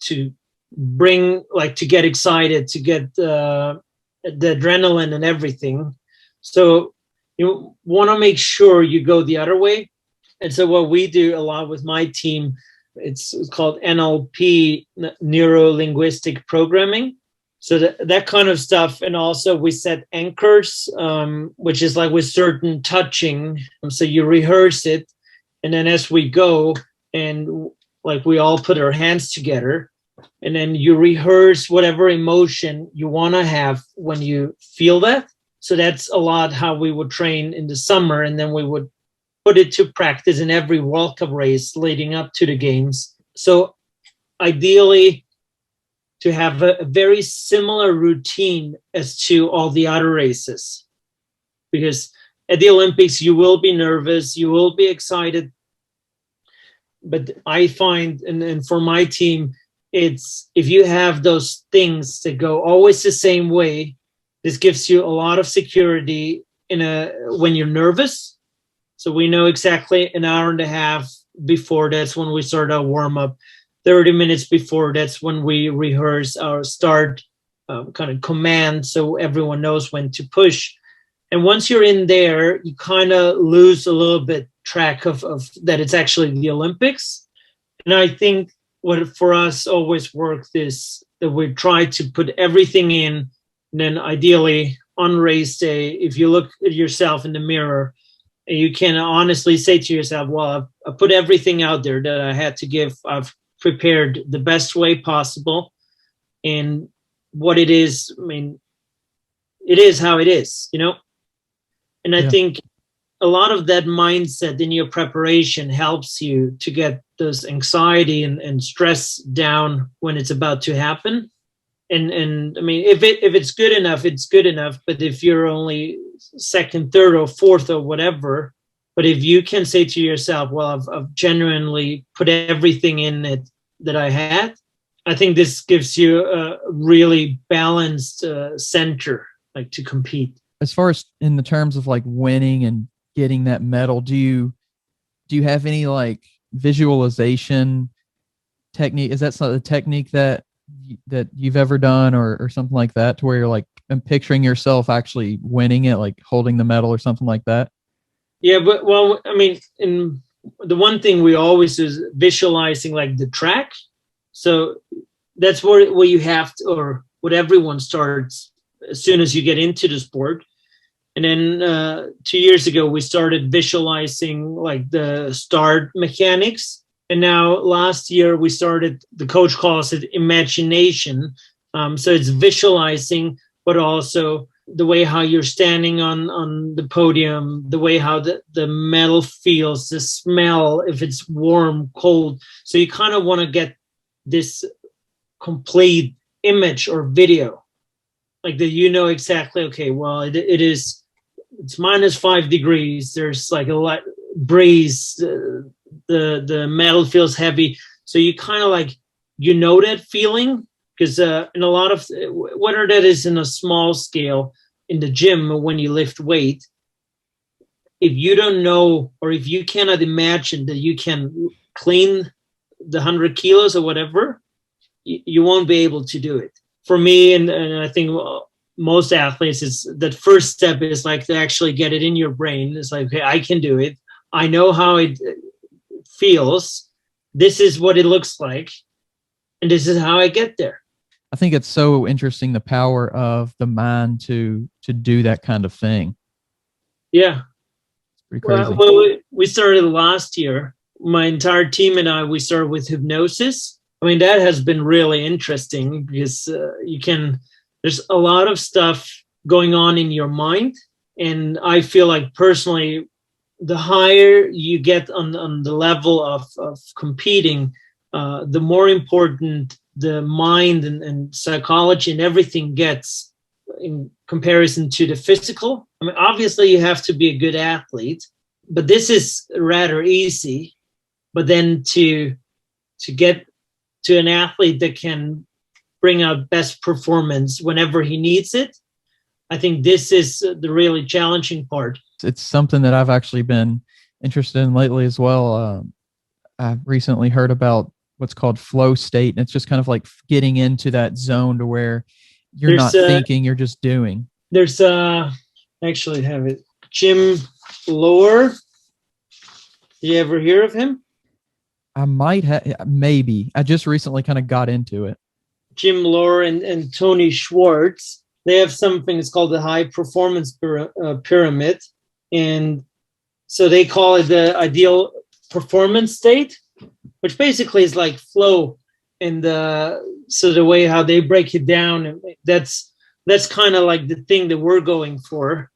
bring, like, to get excited, to get the adrenaline and everything. So you want to make sure you go the other way. And so what we do a lot with my team, it's called NLP, neuro-linguistic programming. So that kind of stuff. And also we set anchors, which is like with certain touching. So you rehearse it. And then as we go, and like we all put our hands together, and then you rehearse whatever emotion you want to have when you feel that. So that's a lot how we would train in the summer. And then we would put it to practice in every World Cup race leading up to the games. So ideally, to have a very similar routine as to all the other races. Because at the Olympics, you will be nervous, you will be excited. But I find, and for my team, it's if you have those things that go always the same way, this gives you a lot of security when you're nervous. So we know exactly an hour and a half before, that's when we start our warm-up. 30 minutes before, that's when we rehearse our start kind of command, so everyone knows when to push. And once you're in there, you kind of lose a little bit track of that it's actually the Olympics. And I think what for us always worked is that we try to put everything in. And then ideally on race day, if you look at yourself in the mirror, you can honestly say to yourself, well, I've put everything out there that I had to give. I've prepared the best way possible. And what it is, I mean, it is how it is, you know? And I think a lot of that mindset in your preparation helps you to get those anxiety and stress down when it's about to happen. And I mean, if it's good enough, it's good enough. But if you're only second, third, or fourth, or whatever, but if you can say to yourself, well, I've genuinely put everything in it that I had, I think this gives you a really balanced center, like, to compete. As far as in the terms of like winning and getting that medal, do you have any like visualization technique? Is that some of the technique that you've ever done, or something like that, to where you're like picturing yourself actually winning it, like holding the medal or something like that? Yeah, but well, I mean, in the one thing we always is visualizing like the track. So that's where you have to, or what everyone starts as soon as you get into the sport. And then 2 years ago, we started visualizing like the start mechanics. And now last year we started, the coach calls it imagination. So it's visualizing, but also the way how you're standing on the podium, the way how the metal feels, the smell, if it's warm, cold. So you kind of want to get this complete image or video, like that, you know exactly, okay, well, it's -5 degrees. There's like a light breeze. The metal feels heavy. So you kind of like, you know, that feeling, because in a lot of, whether that is in a small scale in the gym or when you lift weight, if you don't know, or if you cannot imagine that you can clean the 100 kilos or whatever, you won't be able to do it. For me, and I think most athletes, is that first step is like to actually get it in your brain. It's like, okay, I can do it. I know how it feels. This is what it looks like. And this is how I get there. I think it's so interesting, the power of the mind to do that kind of thing. Yeah. It's pretty crazy. Well, we started last year. My entire team and I, we started with hypnosis. I mean, that has been really interesting because there's a lot of stuff going on in your mind. And I feel like personally, the higher you get on the level of competing, the more important the mind and psychology and everything gets. in comparison to the physical. I mean, obviously you have to be a good athlete, but this is rather easy. But then to get to an athlete that can bring out best performance whenever he needs it, I think this is the really challenging part. It's something that I've actually been interested in lately as well. I've recently heard about what's called flow state, and it's just kind of like getting into that zone to where you're not thinking, you're just doing. There's actually have it, Jim Lower. Do you ever hear of him? I might have, maybe. I just recently kind of got into it. Jim Lower and Tony Schwartz, they have something that's called the high performance pyramid. And so they call it the ideal performance state, which basically is like flow. And so the way how they break it down, that's kind of like the thing that we're going for.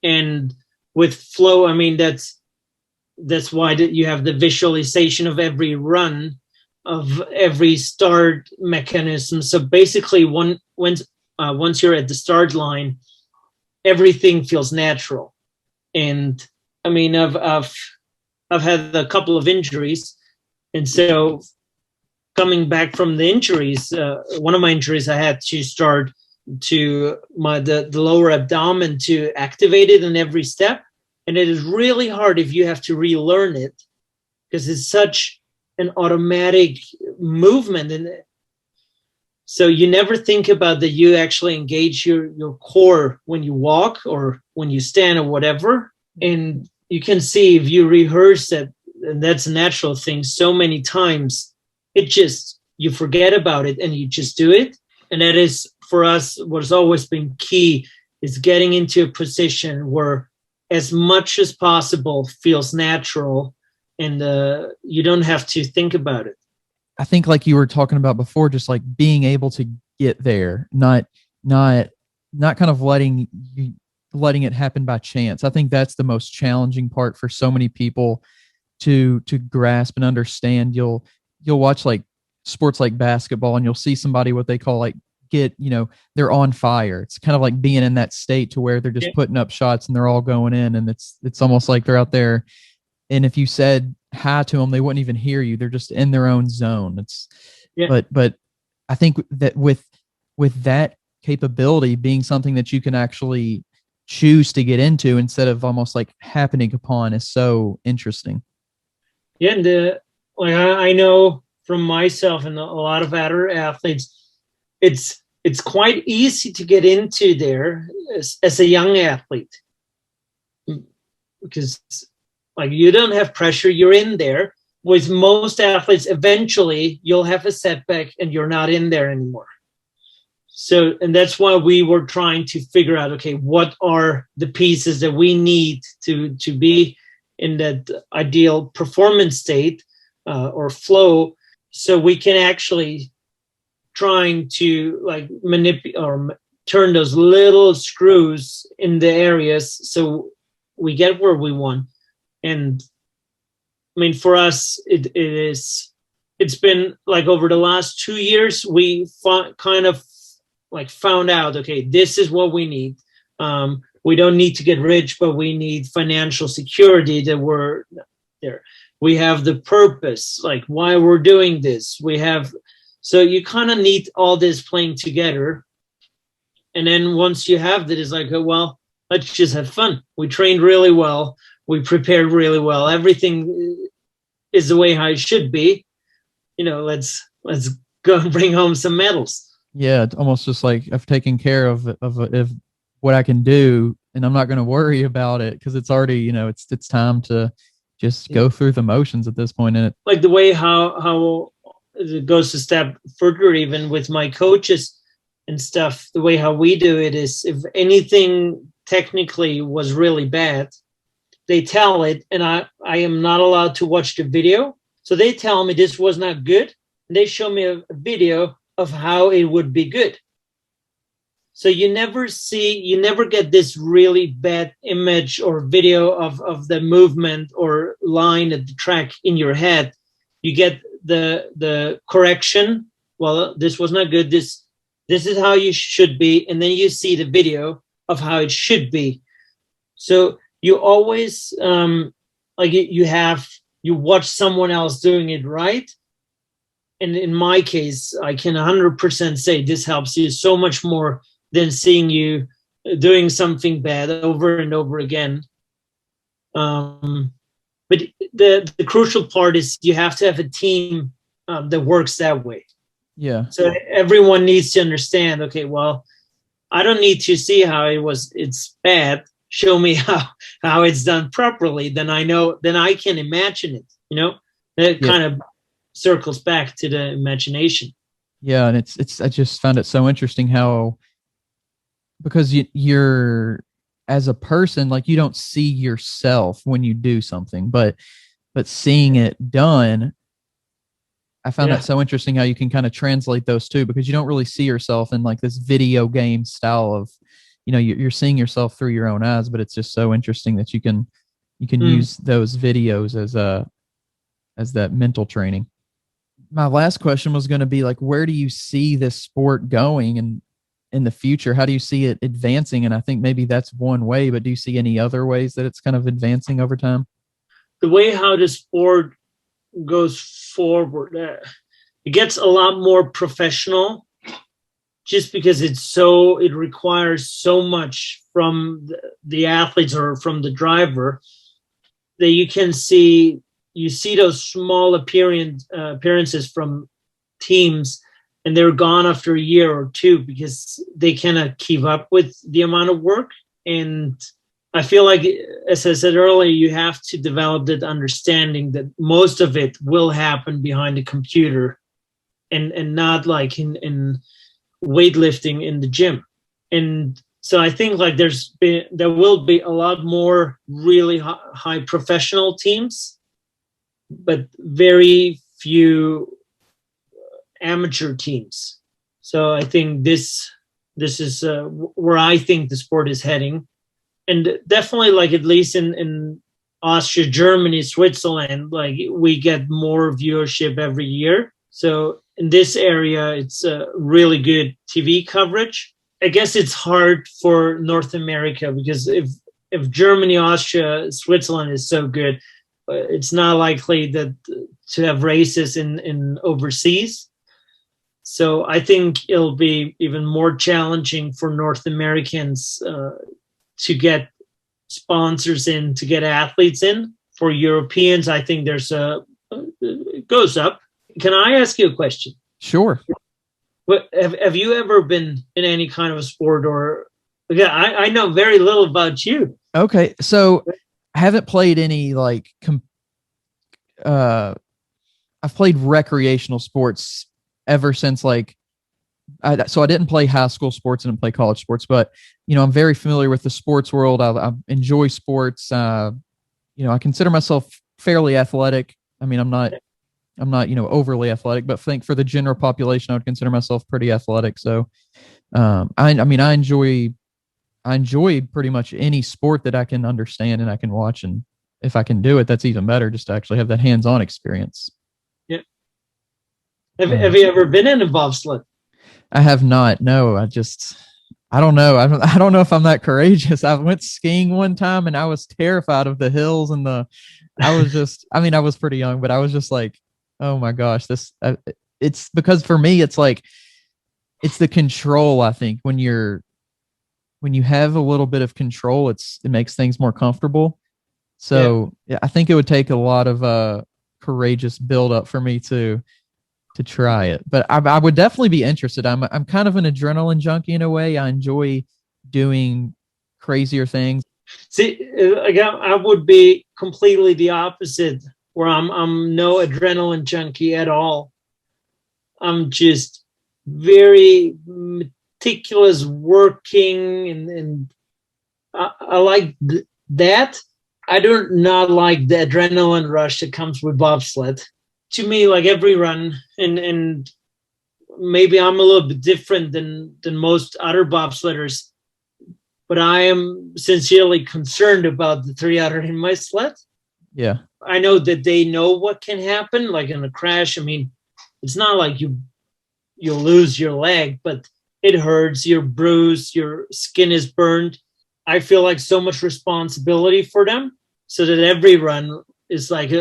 And with flow, I mean, that's why you have the visualization of every run, of every start mechanism. So basically, once you're at the start line, everything feels natural. And I mean, I've had a couple of injuries, and so coming back from the injuries, one of my injuries, I had to start to the lower abdomen to activate it in every step. And it is really hard if you have to relearn it, because it's such an automatic movement. And so you never think about that you actually engage your core when you walk or when you stand or whatever. And you can see if you rehearse that, and that's a natural thing, so many times, you forget about it and you just do it. And that is, for us, what's always been key is getting into a position where as much as possible feels natural, and you don't have to think about it. I think, like you were talking about before, just like being able to get there, not kind of letting it happen by chance. I think that's the most challenging part for so many people to grasp and understand. You'll watch like sports like basketball, and you'll see somebody what they call like they're on fire. It's kind of like being in that state to where they're just putting up shots and they're all going in, and it's almost like they're out there. And if you said hi to them, they wouldn't even hear you. They're just in their own zone. But I think that with that capability being something that you can actually choose to get into instead of almost like happening upon is so interesting. Yeah, and I know from myself and a lot of other athletes, it's quite easy to get into there as a young athlete, because like you don't have pressure, you're in there. With most athletes, eventually you'll have a setback and you're not in there anymore. So, and that's why we were trying to figure out, okay, what are the pieces that we need to be in that ideal performance state or flow, so we can actually trying to like manipulate or turn those little screws in the areas so we get where we want. And I mean, for us, it's been like over the last 2 years, we kind of like found out, okay, this is what we need. We don't need to get rich, but we need financial security that we're there. We have the purpose, like why we're doing this. So you kind of need all this playing together. And then once you have that, it's like, oh, well, let's just have fun. We trained really well. We prepared really well. Everything is the way how it should be. Let's go and bring home some medals. Yeah, it's almost just like I've taken care of what I can do, and I'm not going to worry about it because it's already, it's time to just go through the motions at this point in it. Like the way how it goes a step further, even with my coaches and stuff, the way how we do it is, if anything technically was really bad, they tell it, and I am not allowed to watch the video. So they tell me this was not good, and they show me a video of how it would be good. So you never get this really bad image or video of the movement or line at the track in your head. You get the correction. Well, this was not good. This This is how you should be. And then you see the video of how it should be. So you always, you watch someone else doing it right. And in my case, I can 100% say this helps you so much more than seeing you doing something bad over and over again. But the crucial part is you have to have a team that works that way. Yeah. So everyone needs to understand, okay, well, I don't need to see how it's bad. Show me how it's done properly. Then I can imagine it, It kind of circles back to the imagination. Yeah. And it's, I just found it so interesting how, because you're as a person, like you don't see yourself when you do something, but seeing it done, I found that so interesting how you can kind of translate those two, because you don't really see yourself in like this video game style of, you're seeing yourself through your own eyes, but it's just so interesting that you can use those videos as that mental training. My last question was going to be like, where do you see this sport going and in the future? How do you see it advancing? And I think maybe that's one way, but do you see any other ways that it's kind of advancing over time? The way how the sport goes forward, it gets a lot more professional, just because it requires so much from the athletes or from the driver, that you see those small appearances from teams, and they're gone after a year or two because they cannot keep up with the amount of work. And I feel like, as I said earlier, you have to develop that understanding that most of it will happen behind a computer and not like in weightlifting in the gym. And so I think like there will be a lot more really high professional teams, but very few amateur teams. So I think this is where I think the sport is heading. And definitely, like, at least in Austria, Germany, Switzerland, like, we get more viewership every year. So in this area, it's really good TV coverage. I guess it's hard for North America, because if Germany, Austria, Switzerland is so good, it's not likely that to have races in overseas. So I think it'll be even more challenging for North Americans to get sponsors in, to get athletes in. For Europeans, I think it goes up. Can I ask you a question? Sure. Have you ever been in any kind of a sport, or I know very little about you. Okay. So I haven't played any like, I've played recreational sports ever since like, so I didn't play high school sports, I didn't play college sports, but I'm very familiar with the sports world. I enjoy sports. I consider myself fairly athletic. I mean, I'm not overly athletic, but I think for the general population, I would consider myself pretty athletic. So, I enjoy pretty much any sport that I can understand and I can watch, and if I can do it, that's even better, just to actually have that hands-on experience. Yeah. Have you ever been in a bobsled? I have not. No, I don't know. I don't know if I'm that courageous. I went skiing one time and I was terrified of the hills and I was pretty young, but I was just like, oh my gosh, it's because for me, it's like, it's the control. I think when you have a little bit of control, it makes things more comfortable. So yeah, I think it would take a lot of courageous build up for me to try it, but I would definitely be interested. I'm kind of an adrenaline junkie in a way. I enjoy doing crazier things. See, again, I would be completely the opposite, where I'm no adrenaline junkie at all. I'm just very meticulous working, and I like that. I do not like the adrenaline rush that comes with bobsled. To me, like every run, and maybe I'm a little bit different than most other bobsledders, but I am sincerely concerned about the three other in my sled. Yeah. I know that they know what can happen, like in a crash. I mean, it's not like you'll lose your leg, but it hurts, you're bruised, your skin is burned. I feel like so much responsibility for them, so that every run is like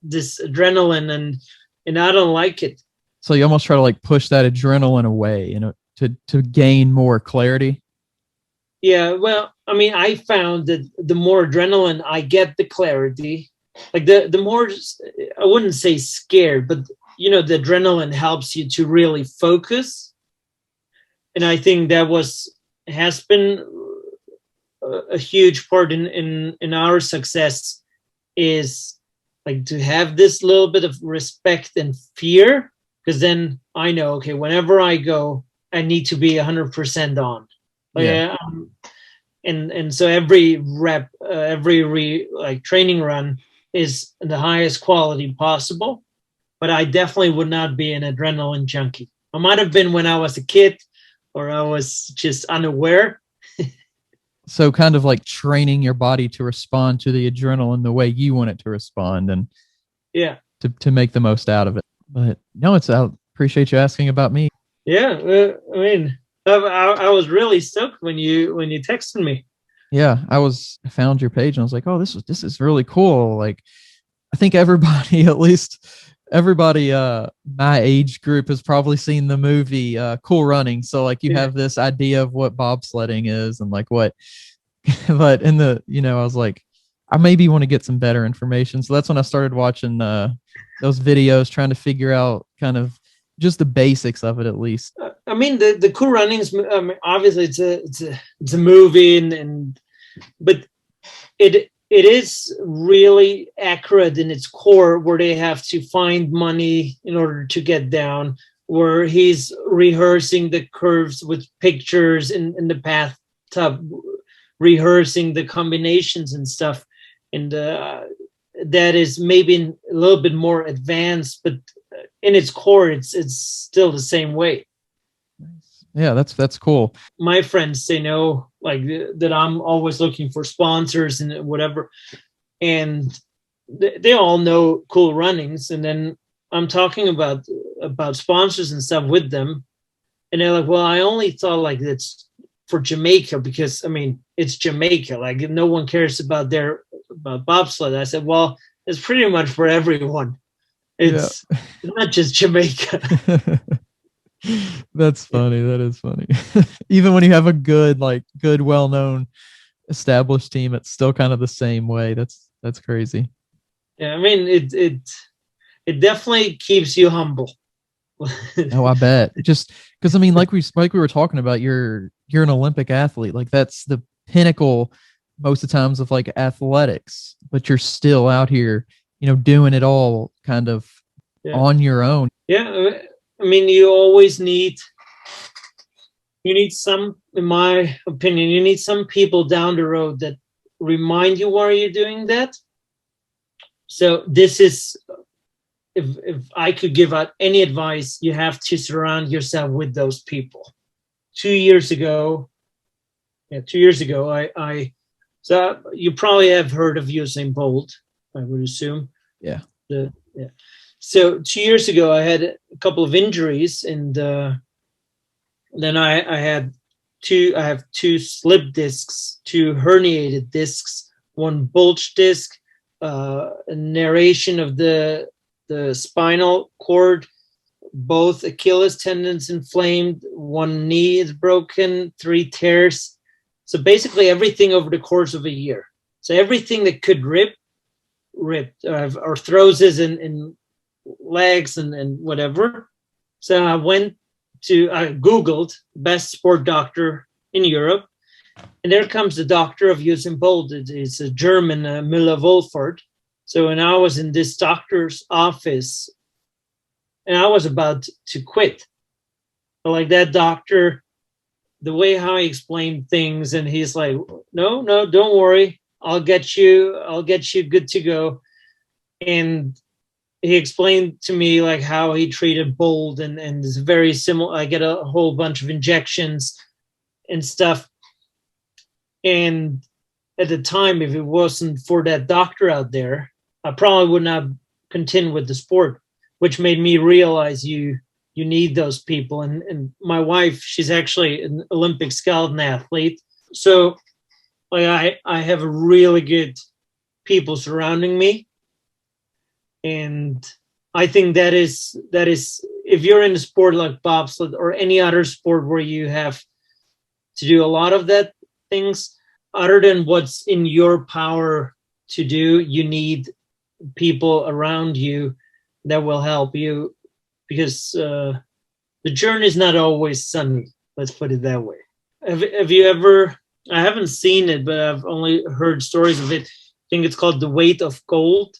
this adrenaline, and I don't like it. So you almost try to like push that adrenaline away, to gain more clarity. Yeah, well, I mean, I found that the more adrenaline I get, the clarity. Like the more, I wouldn't say scared, but the adrenaline helps you to really focus. And I think that has been a huge part in our success, is like to have this little bit of respect and fear, because then I know, okay, whenever I go, I need to be 100% on. Yeah. And so every rep, like training run is the highest quality possible. But I definitely would not be an adrenaline junkie. I might have been when I was a kid, or I was just unaware. So kind of like training your body to respond to the adrenaline the way you want it to respond, and yeah, to make the most out of it. But no, I appreciate you asking about me. Yeah, I mean, I was really stoked when you texted me. Yeah, I found your page and I was like, oh, this is really cool. Like, I think everybody, at least everybody my age group, has probably seen the movie Cool Running. So like you have this idea of what bobsledding is and like what, but in the, I was like, I maybe want to get some better information. So that's when I started watching those videos, trying to figure out kind of just the basics of it, at least. I mean, the Cool Runnings, obviously it's a movie, but it is really accurate in its core, where they have to find money in order to get down, where he's rehearsing the curves with pictures in the bathtub, rehearsing the combinations and stuff. And that is maybe a little bit more advanced, but in its core, it's still the same way. Yeah, that's cool. My friends, they know like that I'm always looking for sponsors and whatever, and they all know Cool Runnings. And then I'm talking about sponsors and stuff with them, and they're like, "Well, I only thought like it's for Jamaica, because I mean it's Jamaica. Like no one cares about bobsled." I said, "Well, it's pretty much for everyone. It's not just Jamaica." That's funny. That is funny. Even when you have a good, well-known established team, it's still kind of the same way. That's crazy. Yeah, I mean, it definitely keeps you humble. Oh, I bet. Just because, I mean, like we were talking about, you're an Olympic athlete. Like that's the pinnacle most of the times of like athletics, but you're still out here, doing it all kind of on your own. Yeah. I mean, you always need some, in my opinion, you need some people down the road that remind you why you're doing that. So this is, if I could give out any advice, you have to surround yourself with those people. 2 years ago, I so you probably have heard of Usain Bolt, I would assume. Yeah. So 2 years ago, I had a couple of injuries, and then I have two slip discs, two herniated discs, one bulge disc, a narration of the spinal cord, both Achilles tendons inflamed, one knee is broken, 3 tears. So basically everything over the course of a year. So everything that could ripped, arthrosis in legs and whatever. So I Googled best sport doctor in Europe, and there comes the doctor of Usain Bolt. It's a German, Müller-Wohlfahrt. So when I was in this doctor's office, and I was about to quit, but like that doctor, the way how he explained things, and he's like, no, don't worry, I'll get you good to go. And he explained to me like how he treated Bolt, and it's very similar. I get a whole bunch of injections and stuff. And at the time, if it wasn't for that doctor out there, I probably would not continue with the sport, which made me realize you you need those people. And my wife, she's actually an Olympic skeleton athlete. So like I have really good people surrounding me. And I think that is if you're in a sport like bobsled or any other sport where you have to do a lot of that things, other than what's in your power to do, you need people around you that will help you, because the journey is not always sunny. Let's put it that way. Have you ever? I haven't seen it, but I've only heard stories of it. I think it's called The Weight of Gold.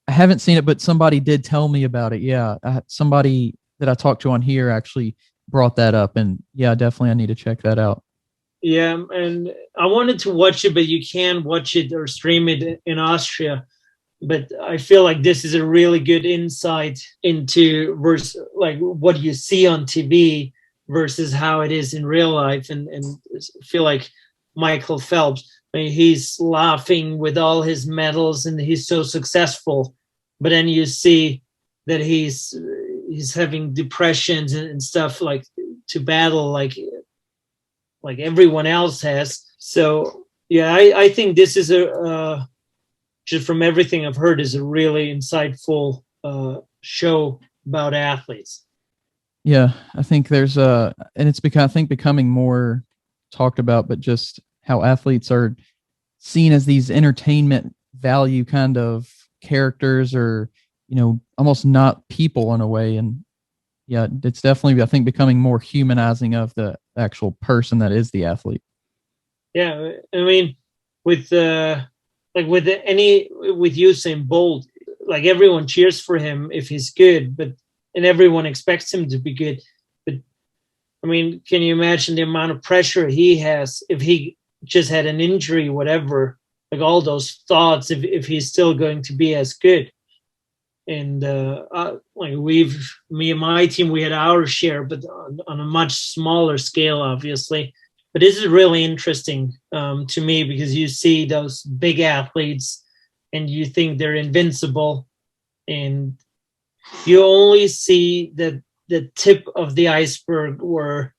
I haven't seen it, but somebody did tell me about it. Yeah, somebody that I talked to on here actually brought that up, and yeah, definitely I need to check that out. Yeah, and I wanted to watch it, but you can watch it or stream it in Austria. But I feel like this is a really good insight into versus like what you see on TV versus how it is in real life. And I feel like Michael Phelps, I mean, he's laughing with all his medals and he's so successful. But then you see that he's having depressions and stuff like to battle like everyone else has. So yeah, I think this is a just from everything I've heard, is a really insightful show about athletes. Yeah, I think there's and it's becoming more talked about, but just how athletes are seen as these entertainment value kind of characters, or almost not people in a way. And yeah, it's definitely, I think, becoming more humanizing of the actual person that is the athlete. Yeah, I mean, with Usain Bolt, like everyone cheers for him if he's good, and everyone expects him to be good. But I mean, can you imagine the amount of pressure he has if he just had an injury, whatever? Like all those thoughts, if he's still going to be as good. And like me and my team, we had our share, but on a much smaller scale, obviously. But this is really interesting to me, because you see those big athletes and you think they're invincible, and you only see the tip of the iceberg, where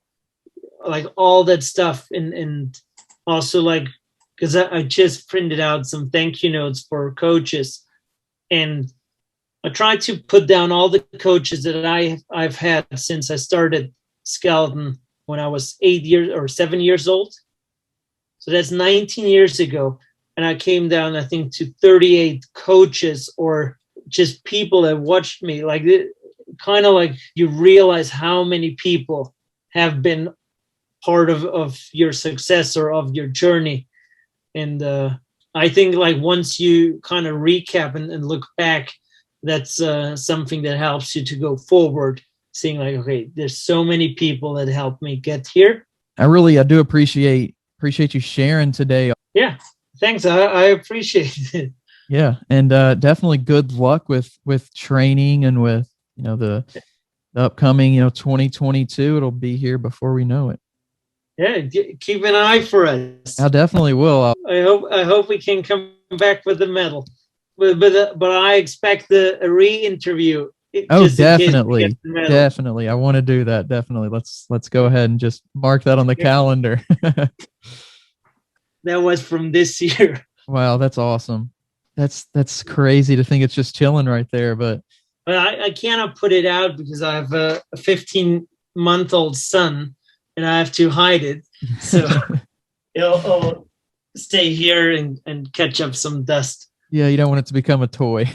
like all that stuff. And also, like, because I just printed out some thank you notes for coaches, and I tried to put down all the coaches that I've had since I started skeleton when I was 7 years old. So that's 19 years ago. And I came down, I think, to 38 coaches, or just people that watched me. Like, kind of like you realize how many people have been part of your success or of your journey. And I think like once you kind of recap and look back, that's something that helps you to go forward, seeing like, okay, there's so many people that helped me get here. I do appreciate you sharing today. Yeah, thanks. I appreciate it. Yeah, and definitely good luck with training and with the upcoming 2022. It'll be here before we know it. Yeah, keep an eye for us. I definitely will. I hope we can come back with the medal. But I expect a re-interview. Oh, definitely. Definitely. I want to do that. Definitely. Let's go ahead and just mark that on the calendar. That was from this year. Wow, that's awesome. That's crazy to think it's just chilling right there. But I cannot put it out because I have a 15-month-old son and I have to hide it. So it'll stay here and catch up some dust. Yeah, you don't want it to become a toy.